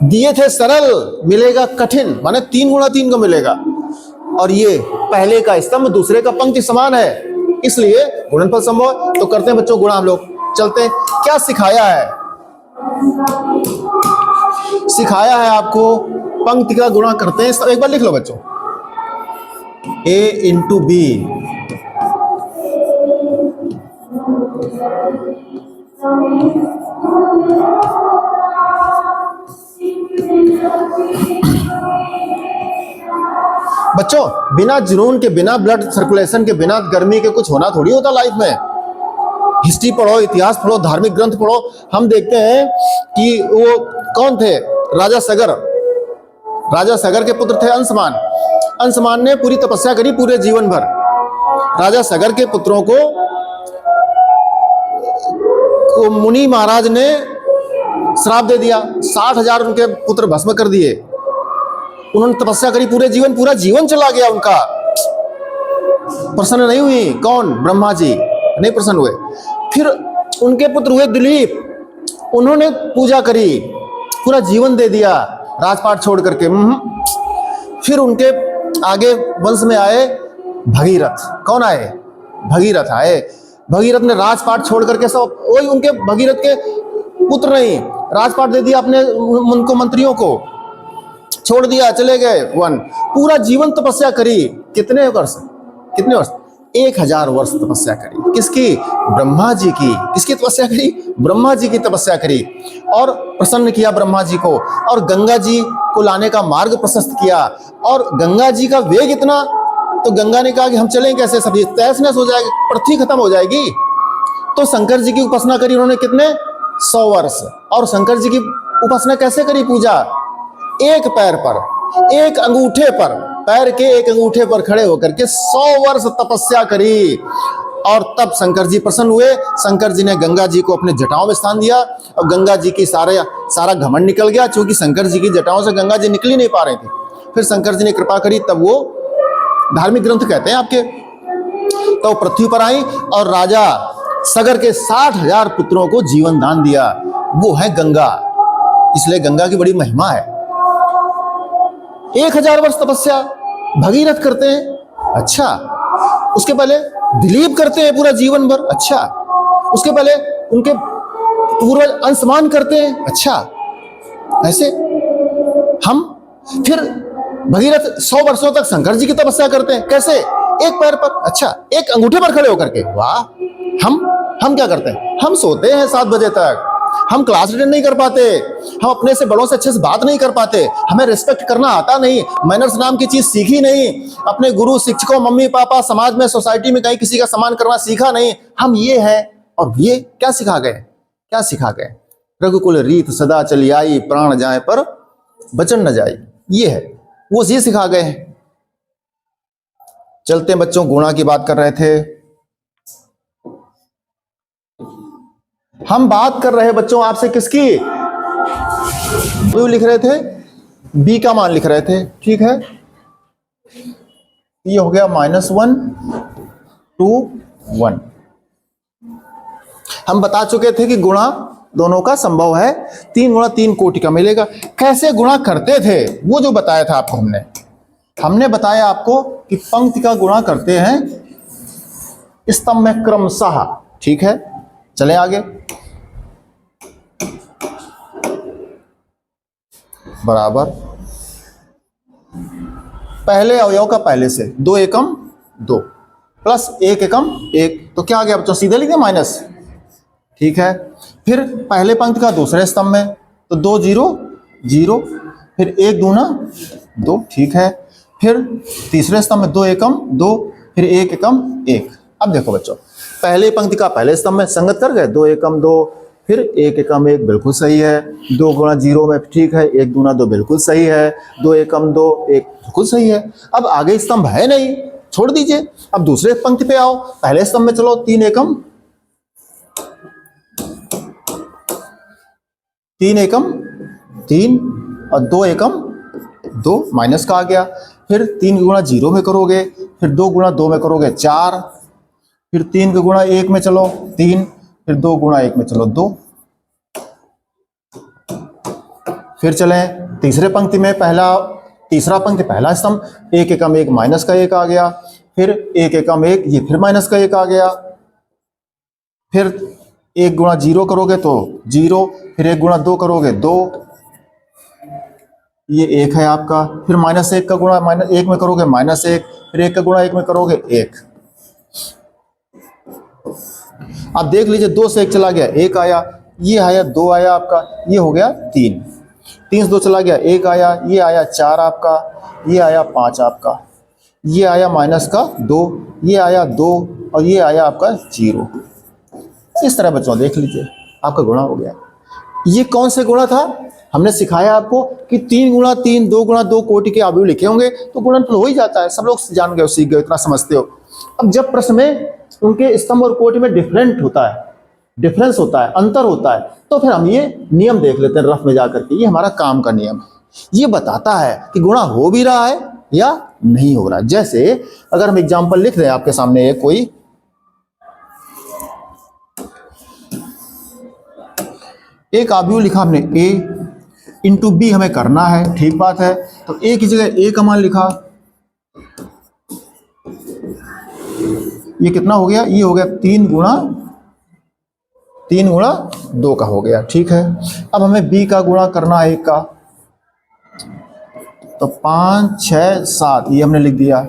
दिए थे सरल, मिलेगा कठिन, माने 3 गुणा 3 को मिलेगा। और ये पहले का स्तंभ दूसरे का पंक्ति समान है, इसलिए गुणनफल संभव। तो करते हैं बच्चों गुणा हम लोग। चलते हैं, क्या सिखाया है? सिखाया है आपको पंक्ति का गुणा करते हैं। एक बार लिख लो बच्चों, A इंटू बी बच्चों बिना जुनून के, बिना ब्लड सर्कुलेशन के, बिना गर्मी के कुछ होना थोड़ी होता लाइफ में। हिस्ट्री पढ़ो, इतिहास पढ़ो, धार्मिक ग्रंथ पढ़ो, हम देखते हैं कि वो कौन थे? राजा सगर। राजा सगर के पुत्र थे अंशमान। अंशमान ने पूरी तपस्या करी पूरे जीवन भर। राजा सगर के पुत्रों को मुनि महाराज ने श्राप दे दिया, 60,000 उनके पुत्र भस्म कर दिए। उन्होंने तपस्या करी पूरे जीवन, पूरा जीवन चला गया उनका। प्रसन्न नहीं हुई कौन? ब्रह्मा जी नहीं प्रसन्न हुए। फिर उनके पुत्र हुए दिलीप, उन्होंने पूजा करी, पूरा जीवन दे दिया राजपाट छोड़ करके। फिर उनके आगे वंश में आए भगीरथ। कौन आए? भगीरथ आए। भगीरथ ने राजपाट छोड़ करके, सब वही उनके भगीरथ के पुत्र नहीं, राजपाट दे दिया अपने उनको मंत्रियों को, छोड़ दिया, चले गए वन। पूरा जीवन तपस्या करी। कितने वर्ष? कितने वर्ष? 1000 वर्ष तपस्या करी। किसकी? ब्रह्मा जी की। किसकी तपस्या करी? ब्रह्मा जी की तपस्या करी। और प्रसन्न किया ब्रह्मा जी को, और गंगा जी को लाने का मार्ग प्रशस्त किया। और गंगा जी का वेग इतना, तो गंगा ने कहा कि हम चलें कैसे, सभी तहस नहस हो जाएगी, पृथ्वी खत्म हो जाएगी। तो शंकर जी की उपासना करी उन्होंने, कितने? 100 वर्ष। और शंकर जी की उपासना कैसे करी? पूजा एक पैर पर, एक अंगूठे पर, पैर के एक अंगूठे पर खड़े होकर के 100 वर्ष तपस्या करी। और तब शंकर जी प्रसन्न हुए। शंकर जी ने गंगा जी को अपने जटाओं में स्थान दिया, और गंगा जी की सारा घमंड निकल गया, क्योंकि शंकर जी की जटाओं से गंगा जी निकल ही नहीं पा रहे थे। फिर शंकर जी ने कृपा करी, तब वो धार्मिक ग्रंथ कहते हैं आपके, तो पृथ्वी पर आई और राजा सगर के 60,000 पुत्रों को जीवन दान दिया। वो है गंगा, इसलिए गंगा की बड़ी महिमा है। 1000 वर्ष तपस्या भगीरथ करते हैं। अच्छा, उसके पहले दिलीप करते हैं पूरा जीवन भर। अच्छा, उसके पहले उनके पूर्वज अंशमान करते हैं। अच्छा, ऐसे हम फिर भगीरथ 100 वर्षों तक शंकर जी की तपस्या करते हैं। कैसे? एक पैर पर, अच्छा, एक अंगूठे पर खड़े होकर के। वाह! हम क्या करते हैं? हम सोते हैं 7 बजे तक, हम क्लास अटेंड नहीं कर पाते, हम अपने से बड़ों से अच्छे से बात नहीं कर पाते, हमें रिस्पेक्ट करना आता नहीं, मैनर्स नाम की चीज सीखी नहीं, अपने गुरु शिक्षकों, मम्मी पापा, समाज में, सोसाइटी में कहीं किसी का सम्मान करना सीखा नहीं। हम ये हैं। और ये क्या सिखा गए? क्या सिखा गए? रघुकुल रीत सदा चली आई, प्राण जाए पर वचन न जाए। ये है, वो ये सिखा गए हैं। चलते हैं बच्चों, गुणा की बात कर रहे थे हम। बात कर रहे हैं बच्चों आपसे किसकी? लिख रहे थे बी का मान लिख रहे थे, ठीक है। ये हो गया -1 2 1। हम बता चुके थे कि गुणा दोनों का संभव है, 3 गुणा 3 कोटि का मिलेगा। कैसे गुणा करते थे वो जो बताया था आपको, हमने बताया आपको कि पंक्ति का गुणा करते हैं स्तंभ में क्रमशः, ठीक है। चले आगे, बराबर पहले अवयव का पहले से 2 एकम 2 प्लस 1 एकम 1, तो क्या आ गया बच्चों, सीधे लिख दिया माइनस, ठीक है। फिर पहले पंक्ति का दूसरे स्तंभ में तो 2 0 0, फिर 1 दूना 2, ठीक है। फिर तीसरे स्तंभ में 2 एकम 2, फिर 1 एकम 1। अब देखो बच्चों, पहले पंक्ति का पहले स्तंभ में संगत कर गए, 2 एकम 2, फिर 1 एकम 1 बिल्कुल सही है, 2 गुणा 0 में ठीक है, 1 दूना 2 बिल्कुल सही है, 2 एकम 2 1 बिल्कुल सही है। अब आगे स्तंभ है नहीं, छोड़ दीजिए। अब दूसरे पंक्ति पे आओ, पहले स्तंभ में चलो 3 एकम 3 और 2 एकम 2 माइनस का आ गया। फिर 3 गुणा 0 में करोगे, फिर 2 गुणा 2 में करोगे 4, फिर 3 के गुणा 1 में चलो 3, फिर 2 गुणा 1 में चलो 2। फिर चलें तीसरे पंक्ति में, तीसरा पंक्ति पहला स्तंभ, 1 एकम 1 माइनस का 1 आ गया, फिर 1 एकम 1 ये फिर माइनस का 1 आ गया, फिर 1 गुणा 0 करोगे तो 0, फिर 1 गुणा 2 करोगे 2, ये 1 है आपका। फिर -1 का गुणा -1 में करोगे -1, फिर 1 का गुणा 1 में करोगे 1। आप देख लीजिए 2 से 1 चला गया 1 आया, ये आया 2 आया आपका, ये हो गया 3, 3 से 2 चला गया 1 आया, ये आया 4 आपका, ये आया 5 आपका, ये आया माइनस का 2, ये आया 2 और ये आया आपका 0। इस तरह बच्चों देख लीजिए आपका गुणा हो गया। ये कौन से गुणा था, हमने सिखाया आपको कि 3 गुणा 3 2 गुणा 2 कोटि के अवयव लिखे होंगे तो गुणनफल हो ही जाता है, सब लोग जान गए, सीख गए, इतना समझते हो। अब जब प्रश्न में उनके स्तंभ और कोटि में डिफरेंस होता है, अंतर होता है, तो फिर हम ये नियम देख लेते हैं रफ में जाकर के। ये हमारा काम का नियम है, ये बताता है कि गुणा हो भी रहा है या नहीं हो रहा है। जैसे अगर हम एग्जाम्पल लिख रहे हैं आपके सामने, एक अवयव लिखा हमने a इंटू बी हमें करना है, ठीक बात है। तो a की जगह a का मान लिखा, ये कितना हो गया, ये हो गया 3 गुणा 2 का हो गया, ठीक है। अब हमें b का गुणा करना है 1 का, तो 5 6 7 ये हमने लिख दिया।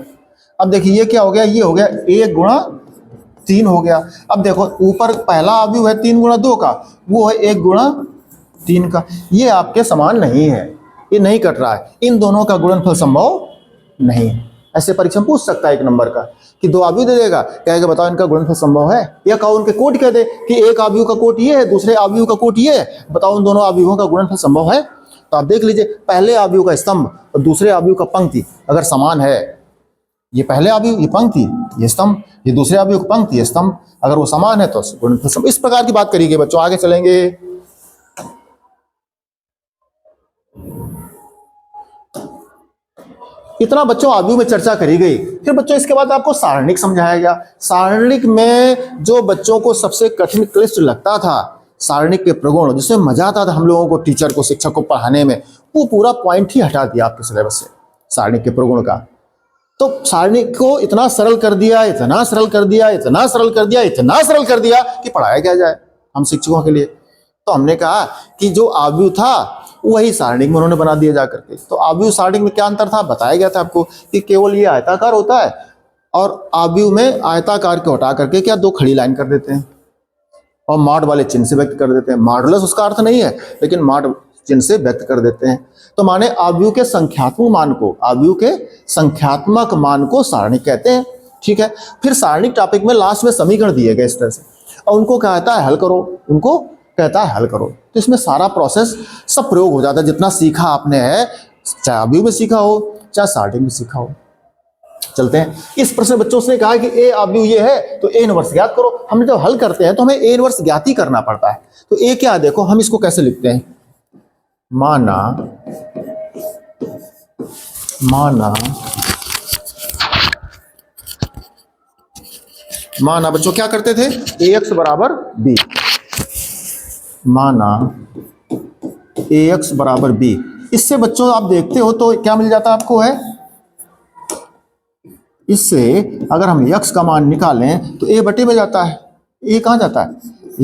अब देखिए ये क्या हो गया, ये हो गया 1 गुणा 3 हो गया। अब देखो ऊपर पहला अवयव है 3 गुणा 2 का, वो है 1 गुणा 3 का, ये आपके समान नहीं है, ये नहीं कट रहा है, इन दोनों का गुणनफल संभव नहीं है। ऐसे परीक्षा में पूछ सकता है 1 नंबर का कि 2 अवयव दे देगा, कहेगा बताओ इनका गुणनफल संभव है, या कहो उनके कोट कह दे कि एक अवयव का कोट ये है, दूसरे अवयव का कोट ये है, बताओ उन दोनों अवयवों का गुणनफल संभव है। तो आप देख लीजिए पहले अवयव का स्तंभ और दूसरे अवयव का पंक्ति अगर समान है, ये पहले अवयव ये पंक्ति ये स्तंभ, ये दूसरे अवयव की पंक्ति ये स्तंभ, अगर वो समान है तो गुणनफल संभव। इस प्रकार की बात करिए बच्चों, आगे चलेंगे। इतना बच्चों अवयव में चर्चा करी गई। फिर बच्चों इसके बाद आपको सारणिक समझाया गया। सारणिक में जो बच्चों को सबसे कठिन क्लिष्ट लगता था, सारणिक के प्रगुण, जिसमें मजा आता था हम लोगों को, टीचर को, शिक्षक को पढ़ाने में, वो पूरा पॉइंट ही हटा दिया आपके सिलेबस से सारणिक के प्रगुण का। तो सारणिक को इतना सरल कर दिया, इतना सरल कर दिया, इतना सरल कर दिया, इतना सरल कर दिया कि पढ़ाया क्या जाए हम शिक्षकों के लिए। तो हमने कहा कि जो अवयव था वही सारणिक में उन्होंने बना दिया जा करके। तो अवयव सारणिक में क्या अंतर था, बताया गया था आपको कि केवल ये आयताकार होता है, और अवयव में आयताकार को हटा करके क्या 2 खड़ी लाइन कर देते हैं और मॉड वाले चिन्ह से व्यक्त कर देते हैं। मॉडुलस उसका अर्थ नहीं है, लेकिन मॉड चिन्ह से व्यक्त कर देते हैं। तो माने अवयव के संख्यात्मक मान को सारणिक कहते हैं, ठीक है। फिर सारणिक टॉपिक में लास्ट में समीकरण दिए गए इस तरह से, और उनको कहता है हल करो, उनको कहता है हल करो। तो इसमें सारा प्रोसेस सब प्रयोग हो जाता है, जितना सीखा आपने है, चाहे अवयव में सीखा हो चाहे सारणिक में सीखा हो। चलते हैं। इस प्रश्न बच्चों से कहा कि ए अवयव ये है तो ए इनवर्स ज्ञात करो। हमने जब हल करते हैं तो हमें ए इनवर्स ज्ञात ही करना पड़ता है। तो ए क्या, देखो हम इसको कैसे लिखते हैं, माना बच्चों क्या करते थे, ax बराबर b, माना ax बराबर b। इससे बच्चों आप देखते हो तो क्या मिल जाता आपको है, इससे अगर हम x का मान निकालें तो a बटे में जाता है। a कहाँ जाता है,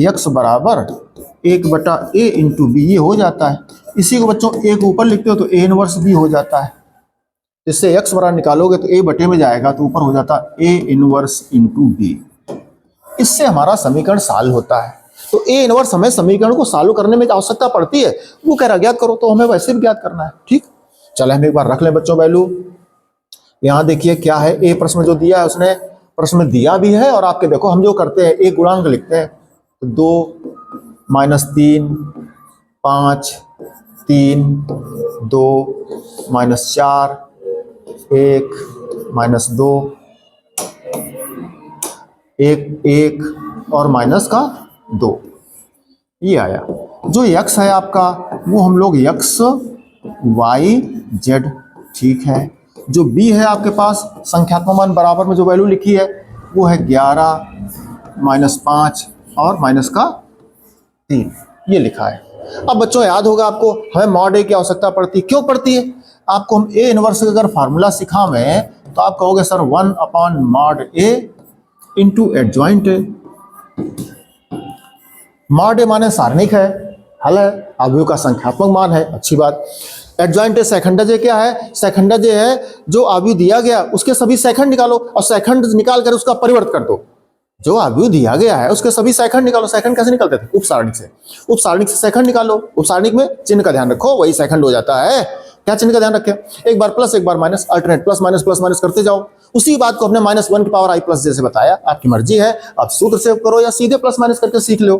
x बराबर 1/a इंटू बी, ये हो जाता है। इसी को बच्चों a को ऊपर लिखते हो तो a इनवर्स b हो जाता है। इससे x बराबर निकालोगे तो a बटे में जाएगा तो ऊपर हो जाता a इनवर्स इंटू बी। इससे हमारा समीकरण सॉल्व होता है। तो a इनवर्स हमें समीकरण को सॉल्व करने में आवश्यकता पड़ती है, वो कह रहा ज्ञात करो, तो हमें वैसे भी ज्ञात करना है। ठीक, चले हम एक बार रख लें बच्चों वैल्यू। यहां देखिए क्या है, ए प्रश्न जो दिया है उसने प्रश्न में दिया भी है, और आपके देखो हम जो करते हैं एक गुणांक लिखते हैं, तो 2 -3 5 3 2 -4 1 -2 1 1 और माइनस का 2, ये आया। जो x है आपका वो हम लोग x y z, ठीक है। जो b है आपके पास संख्यात्मक मान बराबर में जो वैल्यू लिखी है वो है 11 -5 और माइनस का 3, ये लिखा है। अब बच्चों याद होगा आपको, हमें मॉड ए की आवश्यकता पड़ती है। क्यों पड़ती है? आपको हम ए इनवर्स का अगर फार्मूला सिखावें तो आप कहोगे sir 1/mod a into adjoint A. Mod A माने सारणिक है, हल है, अवयव का संख्यात्मक मान है, अच्छी बात। एडजॉइंट ए सेकंडज ए क्या है? सेकंडज ए है जो अवयव दिया गया उसके सभी सेकंड निकालो और सेकंड निकाल कर उसका परिवर्त कर दो। जो अवयव दिया गया है उसके सभी सेकंड निकालो। सेकंड कैसे निकलते थे? उप सारणिक से। उप सारणिक से सेकंड निकालो। उप सारणिक में चिन्ह का ध्यान रखो, वही सेकंड हो जाता है। क्या चिन्ह का ध्यान रखें? एक बार प्लस एक बार माइनस, अल्टरनेट प्लस माइनस करते जाओ। उसी बात को हमने -1 की पावर i प्लस जैसे बताया, आपकी मर्जी है, आप सूत्र से करो या सीधे प्लस माइनस करके सीख लो।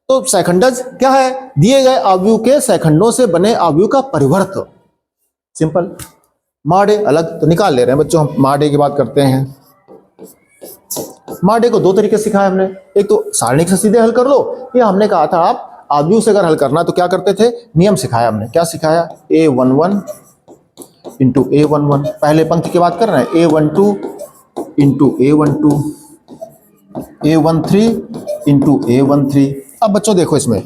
तो सेकंडज क्या है? दिए गए अवयव के सेकंडों से बने अवयव का परिवर्त, सिंपल। मॉड ए अलग तो निकाल ले रहे हैं बच्चों, हम मॉड ए की बात करते हैं। मॉड ए को दो तरीके सिखाया हमने, एक तो सारणिक से सीधे हल कर लो, या हमने कहा था आप अवयव से अगर हल करना तो क्या करते थे, नियम सिखाया हमने। क्या सिखाया? a11 इंटू a11, पहले पंक्ति की बात कर रहे हैं, a12 into a12, a13 into a13। अब बच्चों देखो इसमें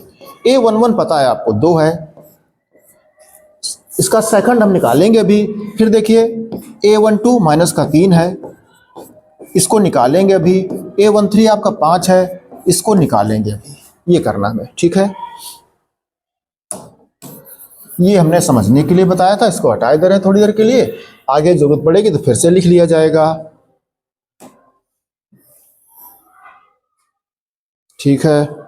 a11 पता है आपको 2 है, इसका सेकंड हम निकालेंगे अभी। फिर देखिए a12 माइनस का 3 है, इसको निकालेंगे अभी। a13 आपका 5 है, इसको निकालेंगे अभी। ये करना हमें, ठीक है। ये हमने समझने के लिए बताया था, इसको हटाए दे रहे हैं थोड़ी देर के लिए, आगे जरूरत पड़ेगी तो फिर से लिख लिया जाएगा, ठीक है।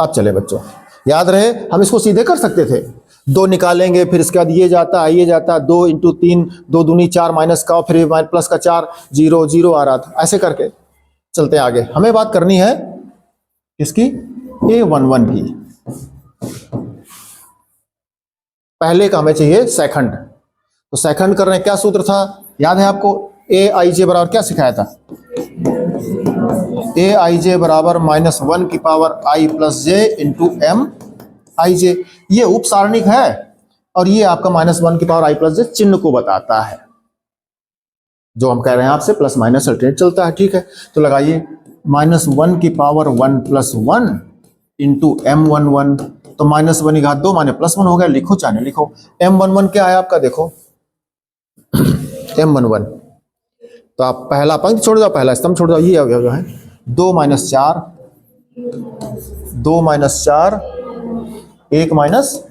अब चले बच्चों, याद रहे हम इसको सीधे कर सकते थे, 2 निकालेंगे, फिर इसके बाद ये जाता 2 इंटू 3, 2 दूनी 4 माइनस का, फिर प्लस का 4, 0 0 आ रहा था, ऐसे करके चलते आगे। हमें बात करनी है इसकी a11 की। पहले का हमें चाहिए सेकंड, तो सेकंड कर रहे हैं, क्या सूत्र था याद है आपको? aij बराबर क्या सिखाया था? aij बराबर -1 की power i plus j into m आई जे। ये उप सारणिक है और ये आपका -1 की पावर i प्लस j चिन्ह को बताता है, जो हम कह रहे हैं आपसे प्लस माइनस अल्टरनेट चलता है, ठीक है। तो लगाइए -1 की पावर 1 प्लस 1 इंटू m11, तो -1 की घात 2 माने +1 हो गया। लिखो चाहे लिखो, m11 क्या है आपका? देखो m11, तो आप पहला पंक्ति छोड़ जाओ, पहला स्तंभ छोड़ जाओ, ये अवयव है 2 - 4 2 - 4 1 माइनस,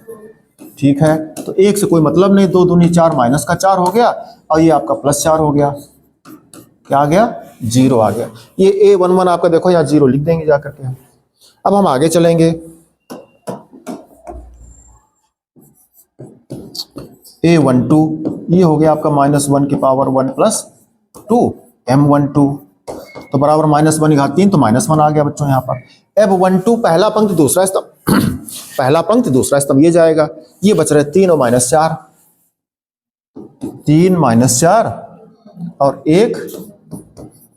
ठीक है। तो 1 से कोई मतलब नहीं, 2 दूनी 4 माइनस का 4 हो गया, और ये आपका +4 हो गया। क्या आ गया? 0 आ गया। ये a11 आपका देखो यहाँ 0 लिख देंगे जाकर के। अब हम आगे चलेंगे, a12 ये हो गया आपका -1 की पावर 1 प्लस 2 m12, तो बराबर -1 की घात 3, तो -1 आ गया बच्चों यहाँ पर। f12 पहला पंक्ति दूसरा स्तंभ, पहला पंक्ति दूसरा स्तंभ ये जाएगा, ये बच रहे 3 और -4, 3 - 4 और 1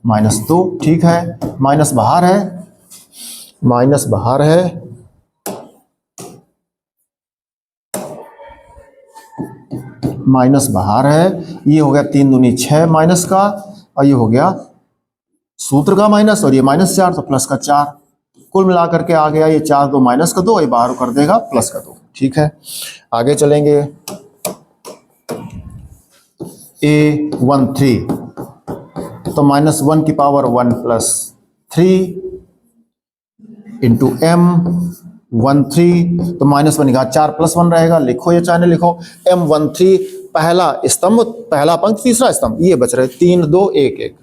-2, ठीक है। माइनस बाहर है, माइनस बाहर है, माइनस बाहर है। ये हो गया 3 दूनी 6 माइनस का, और ये हो गया सूत्र का माइनस, और ये -4 तो प्लस का 4, कुल मिलाकर के आ गया ये 4 2 माइनस का 2, ये बाहर कर देगा प्लस का 2, ठीक है। आगे चलेंगे, a13 तो -1 की पावर 1 प्लस 3 इंटू m13, तो -1 की घात 4 + 1 रहेगा। लिखो ये चाहे लिखो, m13 पहला स्तंभ, पहला पंक्ति, तीसरा स्तंभ, ये बच रहे 3 2 1 1,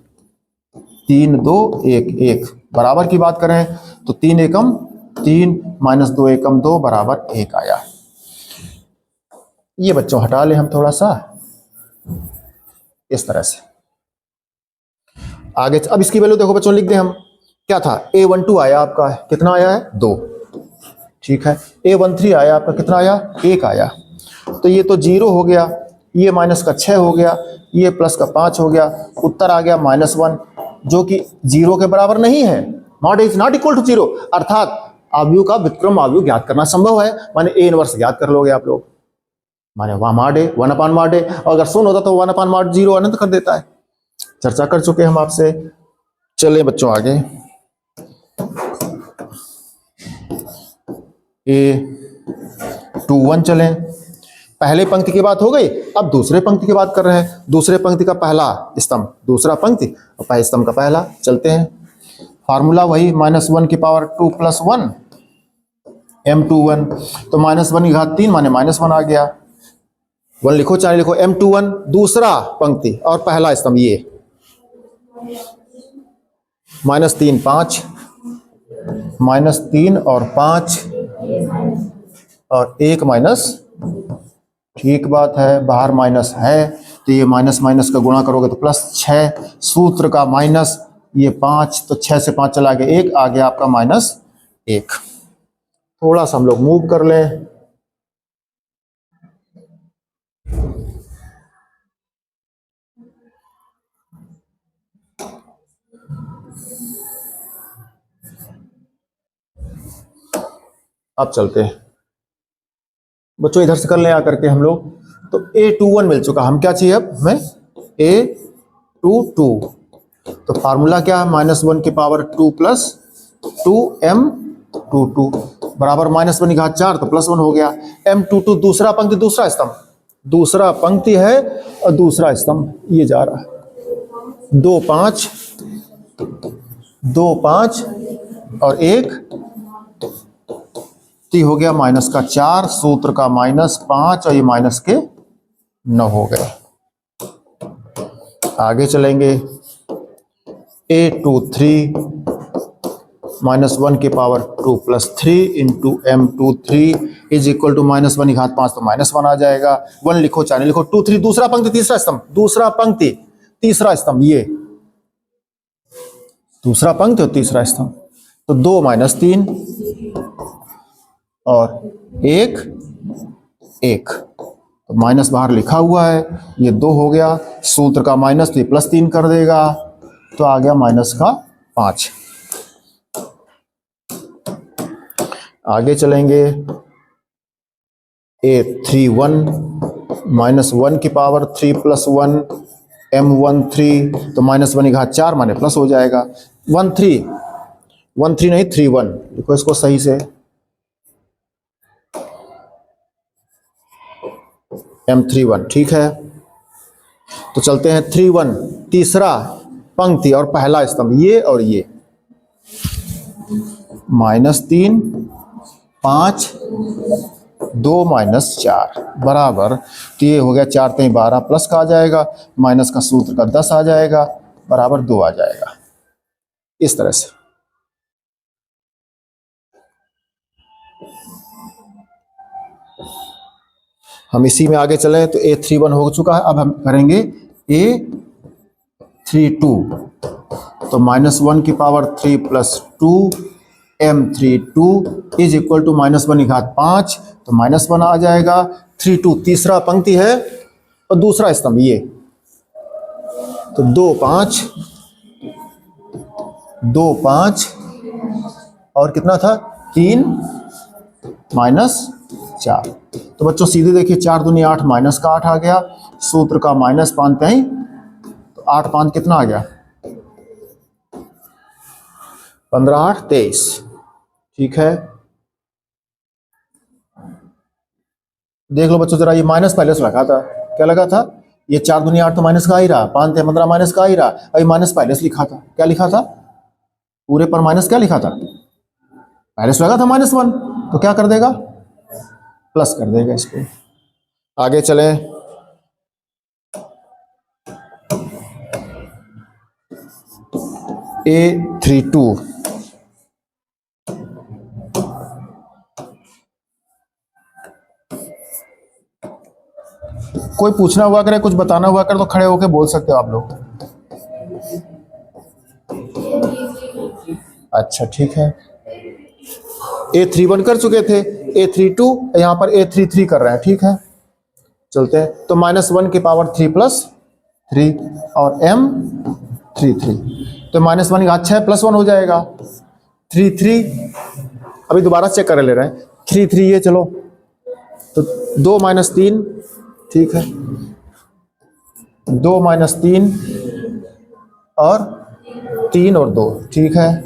3 2 1 1 बराबर की बात करें तो 3 एकम 3 माइनस 2 एकम 2 बराबर 1 आया। ये बच्चों हटा ले हम थोड़ा सा इस तरह से। आगे अब इसकी वैल्यू देखो बच्चों, लिख दें हम, क्या था, A12 आया आपका, कितना आया है 2, ठीक है। A13 आया आपका, कितना आया 1 आया। तो ये तो 0 हो गया, ये माइनस का 6 हो गया, ये प्लस का 5 हो गया, उत्तर आ गया -1, जो कि 0 के बराबर नहीं है, not is not equal to 0, अर्थात आव्यूह का व्युत्क्रम आव्यूह ज्ञात करना संभव है। माने A इनवर्स ज्ञात कर लोगे आप लोग, माने वहां मॉड A 1/mod A, और अगर शून्य होता तो 1/mod 0 अनंत कर देता है। चर्चा कर चुके हम आपसे। चले बच्चों आगे, A21 चलें। पहले पंक्ति की बात हो गई, अब दूसरे पंक्ति की बात कर रहे हैं। दूसरे पंक्ति का पहला स्तंभ, दूसरा पंक्ति और पहले स्तंभ का पहला। चलते हैं, फार्मूला वही -1 की पावर 2 + 1 M21, तो -1 की घात 3 माने -1 आ गया। 1 लिखो चाहे लिखो, M21 दूसरा पंक्ति और पहला स्तंभ, ये -3 5, -3 और 5 और 1 माइनस, ठीक बात है, बाहर माइनस है तो ये माइनस माइनस का गुणा करोगे तो +6, सूत्र का माइनस, ये 5 तो 6 से 5 चला गया 1, आ गया आपका -1। थोड़ा सा हम लोग मूव कर लें, अब चलते हैं बच्चों, इधर से कर लें आकर के हम लोग। तो A21 मिल चुका, हम क्या चाहिए अब हमें A22, तो फार्मूला क्या है, -1 की पावर 2 + 2M22 बराबर -1 की घात 4 तो +1 हो गया। M22 दूसरा पंक्ति दूसरा स्तंभ, दूसरा पंक्ति है और दूसरा स्तंभ, ये जा रहा है 2 5 2 5 और 1 हो गया -4, सूत्र का -5 और ये माइनस के 9 हो गए। आगे चलेंगे, A23 -1 की power 2 + 3 × M23 is equal to -1 की घात 5 तो -1 आ जाएगा। 1 लिखो चाहे लिखो, 2 3 दूसरा पंक्ति तीसरा स्तंभ, दूसरा पंक्ति तीसरा स्तंभ, ये दूसरा पंक्ति और तीसरा स्तंभ, तो 2 - 3 और 1 1, तो माइनस बाहर लिखा हुआ है, ये 2 हो गया, सूत्र का माइनस तो ये +3 कर देगा, तो आ गया -5। आगे चलेंगे, A31 -1 की पावर 3 + 1 M13, तो -1 की घात 4 माने प्लस हो जाएगा। 13 नहीं 31 देखो इसको सही से, M31 ठीक है। तो चलते हैं 31 तीसरा पंक्ति और पहला स्तंभ, ये और ये, -3 5 2 - 4 बराबर, तो ये हो गया 4 3 12 प्लस का आ जाएगा, माइनस का सूत्र का 10 आ जाएगा, बराबर 2 आ जाएगा। इस तरह से हम इसी में आगे चले, तो A31 हो चुका है। अब हम करेंगे A32, तो -1 की power 3 + 2 M32 is equal to -1 की घात 5, तो -1 आ जाएगा। 32 तीसरा पंक्ति है और दूसरा स्तंभ, ये तो 2 5 2 5 और कितना था 3 -4, तो बच्चों सीधे देखिए 4 दूनी 8 माइनस का 8 आ गया, सूत्र का -5 हैं, तो 8 5 कितना आ गया 15 8 23, ठीक है। देख लो बच्चों जरा, ये माइनस पहले से लगा था, क्या लगा था, ये 4 दूनी 8 तो माइनस का ही रहा, 5 15 माइनस का ही रहा, अभी माइनस पहले से लिखा था, क्या लिखा था पूरे पर माइनस, क्या लिखा था पहले से लगा था -1, तो क्या कर देगा प्लस कर देगा इसको। आगे चलें, A32। कोई पूछना हुआ करे, कुछ बताना हुआ करे तो खड़े होके बोल सकते हो आप लोग। अच्छा ठीक है, A31 कर चुके थे, A32 यहां पर A33 कर रहे हैं। ठीक है, चलते हैं। तो -1 की पावर 3 + 3 और M33, तो -1 की घात 6 +1 हो जाएगा 33। अभी दोबारा चेक कर ले रहे हैं, 33 ये चलो, तो 2 - 3, ठीक है, 2 - 3 और 3 और 2, ठीक है।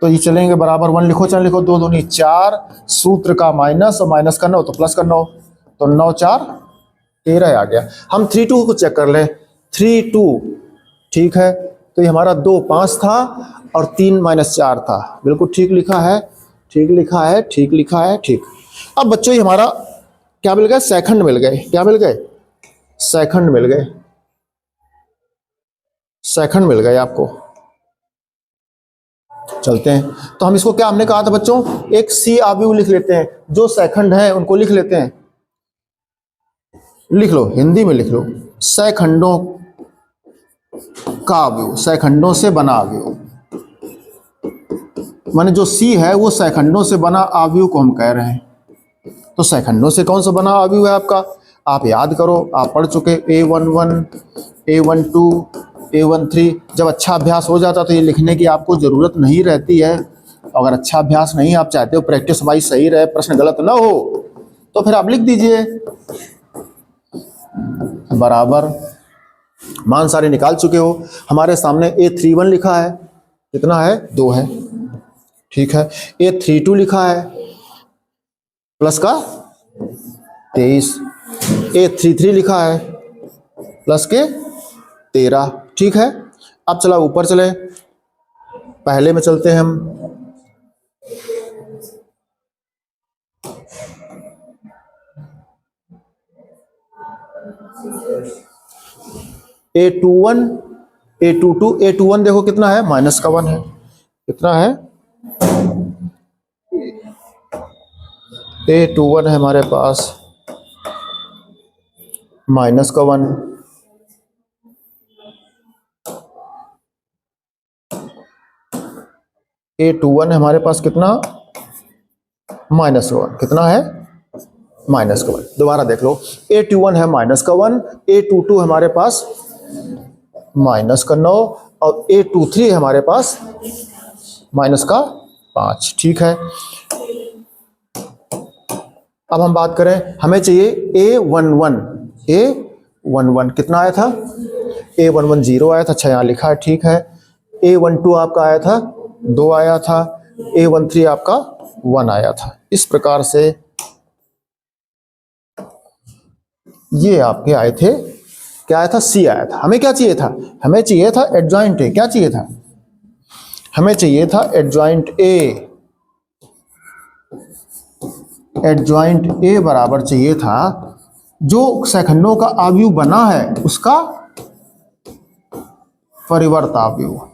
तो ये चलेंगे बराबर 1 लिखो, चाहे लिखो, 2 दूनी 4, सूत्र का माइनस और माइनस का 9 तो प्लस का 9, तो 9 4 13 आ गया। हम 32 को चेक कर ले, 32, ठीक है, तो ये हमारा 2 5 था और 3 - 4 था, बिल्कुल ठीक लिखा है, ठीक लिखा है, ठीक लिखा है, ठीक। अब बच्चों ये हमारा क्या मिल गया, सेकंड मिल गए, क्या मिल गए, सेकंड मिल गए, सेकंड मिल गए आपको। चलते हैं, तो हम इसको क्या हमने कहा था बच्चों, एक सी आव्यूह लिख लेते हैं, जो सेकंड है उनको लिख लेते हैं, लिख लो, हिंदी में लिख लो, सेकंडों का आव्यूह, सेकंडों से बना आव्यूह, माने जो सी है वो सेकंडों से बना आव्यूह को हम कह रहे हैं। तो सेकंडों से कौन सा बना आव्यूह है आपका, आप याद करो, आप पढ़ चुके, A11, A12, A13। जब अच्छा अभ्यास हो जाता तो ये लिखने की आपको जरूरत नहीं रहती है। अगर अच्छा अभ्यास नहीं आप चाहते हो, प्रैक्टिस वाइज सही रहे, प्रश्न गलत ना हो, तो फिर आप लिख दीजिए बराबर, मान सारे निकाल चुके हो। हमारे सामने A31 लिखा है, कितना है, 2 है, ठीक है। A32 लिखा है प्लस का 23, A33 लिखा है प्लस के 13, ठीक है। अब चला ऊपर चले, पहले में चलते हैं हम, A21, A22, A21 देखो कितना है, -1 है, कितना है, A21 है हमारे पास -1, A21 है हमारे पास कितना, -1, कितना है, -1। दोबारा देख लो, A21 है -1, A22 हमारे पास -9 और A23 हमारे पास -5, ठीक है। अब हम बात करें, हमें चाहिए A11, A11 कितना आया था, A11 0 आया था, अच्छा यहाँ लिखा है, ठीक है। A12 आपका आया था 2 आया था, A13 आपका 1 आया था। इस प्रकार से ये आपके आए थे, क्या आया था, C आया था। हमें क्या चाहिए था, हमें चाहिए था एडजॉइंट A, क्या चाहिए था, हमें चाहिए था एडजॉइंट A, एडजॉइंट A बराबर चाहिए था जो सेकंडों का आव्यूह बना है उसका परिवर्त आव्यूह।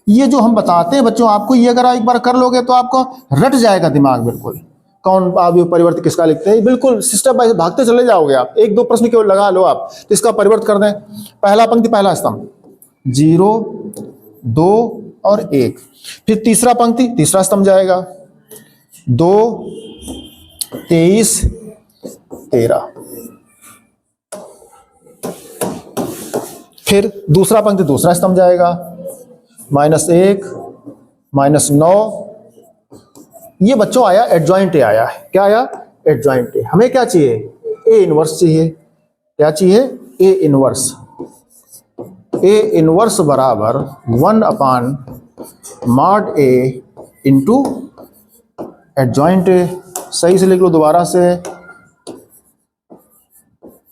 ये जो हम बताते हैं बच्चों आपको, ये अगर एक बार कर लोगे तो आपको रट जाएगा दिमाग, बिल्कुल कौन आव्यूह परिवर्त किसका लिखते हैं, बिल्कुल सिस्टम बाय भागते चले जाओगे आप। 1-2 प्रश्न केवल लगा लो आप, तो इसका परिवर्त कर दें, पहला पंक्ति पहला स्तंभ 0 2 और 1, फिर तीसरा पंक्ति तीसरा स्तंभ जाएगा 2 23 13, फिर दूसरा पंक्ति दूसरा स्तंभ जाएगा -1 -9। ये बच्चों आया एडजॉइंट ए, आया है, क्या आया, एडजॉइंट ए। हमें क्या चाहिए, ए इनवर्स चाहिए, क्या चाहिए, ए इनवर्स। ए इनवर्स बराबर 1/mod A इंटू एडजॉइंट ए। सही से लिख लो दोबारा से,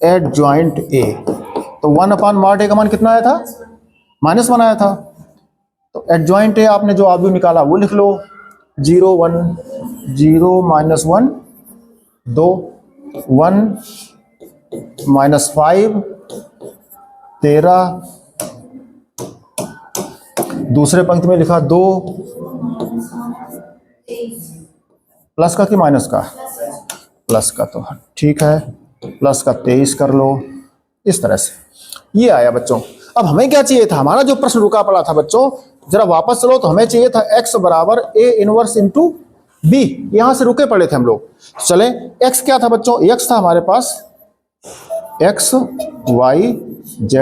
एडजॉइंट ए। तो 1/mod A का मान कितना आया था, -1 आया था। तो एडजॉइंट ए आपने जो आव्यूह निकाला वो लिख लो, 0 1 0 -1 2 1 -5 13 दूसरे पंक्ति में लिखा 2 प्लस का कि माइनस का? प्लस का, तो ठीक है, प्लस का 23 कर लो। इस तरह से ये आया बच्चों। अब हमें क्या चाहिए था? हमारा जो प्रश्न रुका पड़ा था बच्चों, जरा वापस चलो, तो हमें चाहिए था x बराबर a इनवर्स इंटू बी। यहां से रुके पड़े थे हम लोग। चले, x क्या था बच्चों? x था हमारे पास x y z।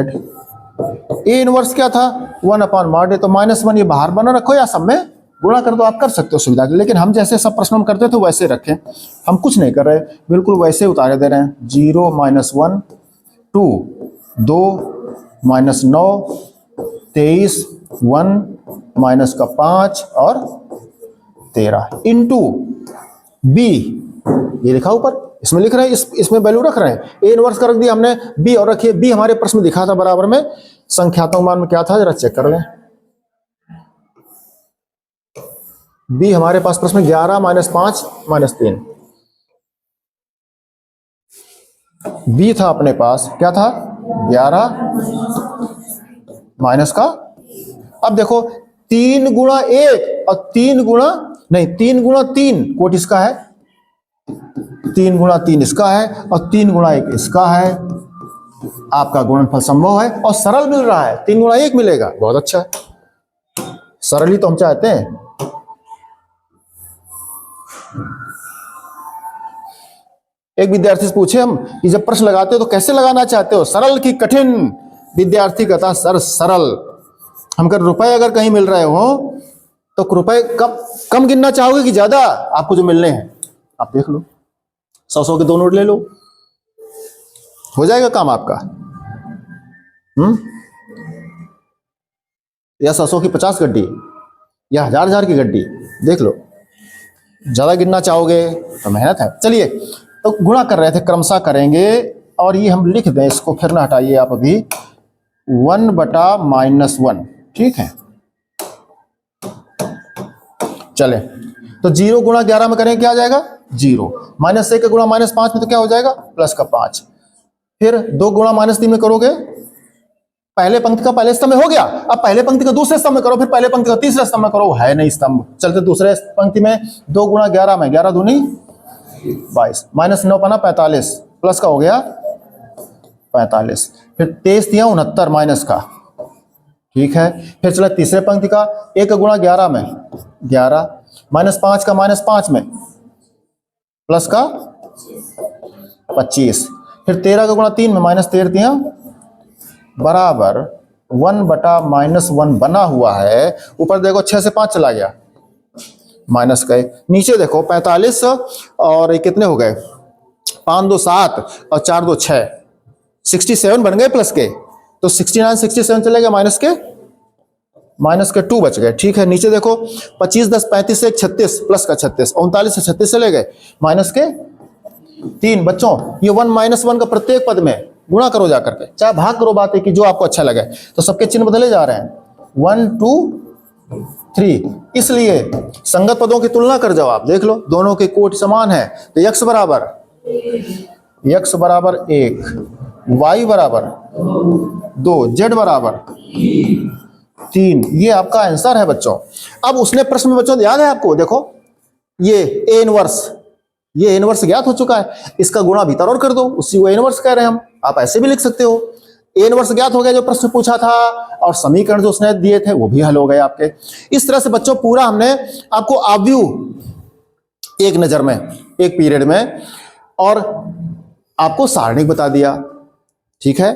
a inverse क्या था? 1/mod a। तो -1 ये बाहर बना रखो या सब में गुणा कर दो, आप कर सकते हो सुविधा के, लेकिन हम जैसे सब प्रश्न हम करते थे वैसे रखें। हम कुछ नहीं कर रहे, बिल्कुल वैसे उतारे दे रहे हैं। 0 -1 2 2 -9 23 1 माइनस का 5 और 13 इंटू बी। ये लिखा ऊपर, इसमें लिख रहे हैं, इसमें वैल्यू रख रहे हैं। ए इनवर्स का रख दिया हमने, बी और रखिए बी हमारे प्रश्न में दिखा था बराबर में। संख्यात्मक मान में क्या था जरा चेक कर लें। बी हमारे पास प्रश्न में 11 -5 -3। बी था अपने पास, क्या था? 11 माइनस का, अब देखो 3 गुणा 1 और 3 गुणा नहीं 3 गुणा 3 कोट इसका है, 3 गुणा 3 इसका है और 3 गुणा 1 इसका है। आपका गुणनफल संभव है और सरल मिल रहा है। 3 गुणा 1 मिलेगा, बहुत अच्छा है। सरल ही तो हम चाहते हैं। एक विद्यार्थी से पूछे हम कि जब प्रश्न लगाते हो तो कैसे लगाना चाहते हो, सरल की कठिन? विद्यार्थी कहता सर सरल। हम कर रुपए अगर कहीं मिल रहे हो तो रुपए कम गिनना चाहोगे कि ज्यादा? आपको जो मिलने हैं आप देख लो, 100 के 2 नोट ले लो, हो जाएगा काम आपका। या 100 की 50 गड्डी या 1000 की गड्डी, देख लो। ज्यादा गिनना चाहोगे तो मेहनत है। चलिए, तो गुणा कर रहे थे, क्रमशः करेंगे और ये हम लिख दें इसको, फिर ना हटाइए आप अभी। 1/-1, ठीक है। चले, तो 0 गुणा 11 में करें क्या आ जाएगा? 0। -1 का गुणा -5 में तो क्या हो जाएगा? प्लस का 5। फिर 2 गुणा -3 में करोगे, पहले पंक्ति का पहले स्तंभ में हो गया। अब पहले पंक्ति का दूसरे स्तंभ में करो, फिर पहले पंक्ति का तीसरे स्तंभ में करो, है नहीं स्तंभ। चलते दूसरे पंक्ति में 2 गुणा 11 में, 11 दूनी 22, -9 पना 45, प्लस का हो गया 45, फिर 23 दिया 69 माइनस का, ठीक है। फिर चला तीसरे पंक्ति का 1 गुणा 11 में 11, -5 का -5 में, प्लस का 25, फिर 13 का गुणा 3 में, -13 दिया बराबर 1/-1 बना हुआ है। ऊपर देखो 6 से 5 चला गया, माइनस का 1, नीचे देखो 45 और ये कितने हो गए? 5 2 7 और 4 2 6, 67 बन गए प्लस के, तो 69 67 चले गए, माइनस के 2 बच गए, ठीक है। नीचे देखो 25 10 35 से 36, प्लस का 36, 39 से 36 चले गए, माइनस के 3। बच्चों ये 1 - 1 का प्रत्येक पद में गुणा करो जाकर के, चाहे भाग करो, बात है कि जो आपको अच्छा लगे। तो सबके चिन्ह बदले जा रहे हैं, 1 2 3, इसलिए संगत पदों की तुलना कर जाओ, आप देख लो दोनों के कोट समान है। तो x बराबर 1, y बराबर 2, z बराबर 3, ये आपका आंसर है बच्चों। अब उसने प्रश्न में बच्चों याद है आपको, देखो ये a इनवर्स, ये इनवर्स ज्ञात हो चुका है, इसका गुणा भीतर और कर दो, उसी को इनवर्स कह रहे हैं हम। आप ऐसे भी लिख सकते हो, ए इनवर्स ज्ञात हो गया जो प्रश्न पूछा था, और समीकरण जो उसने दिए थे वो भी हल हो गए आपके। इस तरह से बच्चों पूरा हमने आपको आव्यू एक नजर में, एक पीरियड में, और आपको सारणिक बता दिया, ठीक है।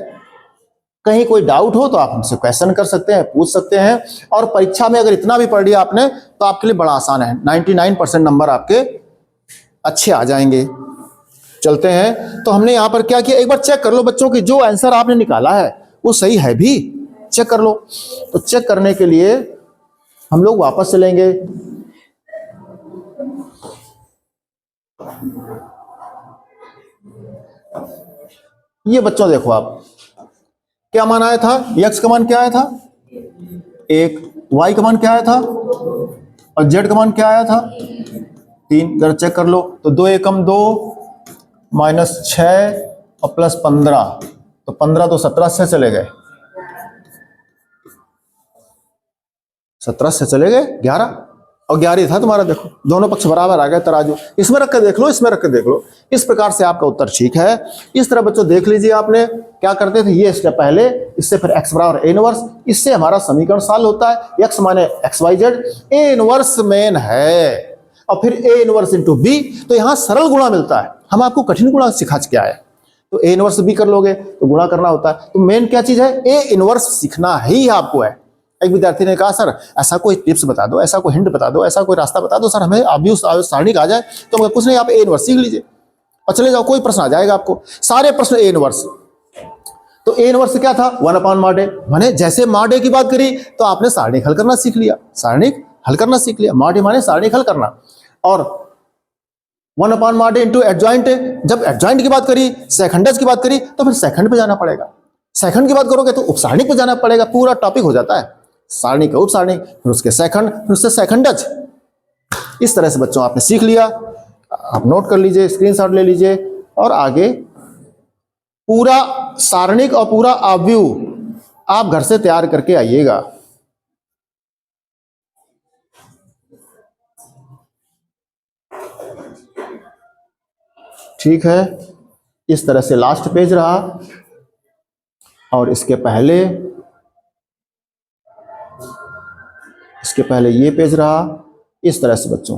कहीं कोई डाउट हो तो आप हमसे क्वेश्चन कर सकते हैं, पूछ सकते हैं। और परीक्षा में अगर इतना भी पढ़ लिया आपने तो आपके लिए बड़ा आसान है, 99% नंबर आपके अच्छे आ जाएंगे। चलते हैं, तो हमने यहां पर क्या किया, एक बार चेक कर लो बच्चों की जो आंसर आपने निकाला है वो सही है भी, चेक कर लो। तो चेक करने के लिए हम लोग वापस चलेंगे, ये बच्चों देखो आप क्या मान आया था, x का मान क्या आया था 1, y का मान क्या आया था और z का मान क्या आया था 3। जरा चेक कर लो, तो 2 एकम 2 -6 और +15, तो 15 तो 17 से चले गए, 17 से चले गए 11 और 11 ही था तुम्हारा। देखो दोनों पक्ष बराबर आ गए तराजू, इसमें रख के देख लो, इसमें रख के देख लो। इस प्रकार से आपका उत्तर ठीक है। इस तरह बच्चों देख लीजिए, आपने क्या करते थे, ये स्टेप पहले, इससे फिर x बराबर ए इनवर्स, इससे हमारा समीकरण सॉल्व होता है। x माने XYZ, ए इनवर्स मेन है और फिर ए इनवर्स इंटू बी, तो यहां सरल गुणा मिलता है। हम आपको कठिन गुणा सिखा के आए, तो ए इनवर्स बी कर लोगे तो गुणा करना होता है। तो मेन क्या चीज है, ए इनवर्स सीखना ही आपको है। एक विद्यार्थी ने कहा सर ऐसा कोई टिप्स बता दो, ऐसा कोई हिंट बता दो, ऐसा कोई रास्ता बता दो सर, हमें अभी सारणी आ जाए। तो मैं कुछ नहीं, आप ए इनवर्स सीख लीजिए और चले जाओ, कोई प्रश्न आ जाएगा आपको, सारे प्रश्न ए इनवर्स। तो ए इनवर्स क्या था, 1/mod, माने जैसे mod की बात करी तो आपने सारणी हल करना सीख लिया, सारणी हल करना सीख लिया। mod माने सारणी हल करना। और 1/mod इंटू एडजॉइंट, जब एडजॉइंट की बात करी, सेकंडज की बात करी, तो फिर सेकंड पे जाना पड़ेगा। सेकंड की बात करोगे तो उपसारणी पे जाना पड़ेगा, पूरा टॉपिक हो जाता है। सारणी का उपसारणी, फिर उसके सेकंड, फिर उससे सेकंडज। इस तरह से बच्चों आपने सीख लिया। आप नोट कर लीजिए, स्क्रीनशॉट ले लीजिए और आगे पूरा सारणिक और पूरा आव्यूह आप घर से तैयार करके आइएगा। ठीक है, इस तरह से लास्ट पेज रहा और इसके पहले ये पेज रहा। इस तरह से बच्चों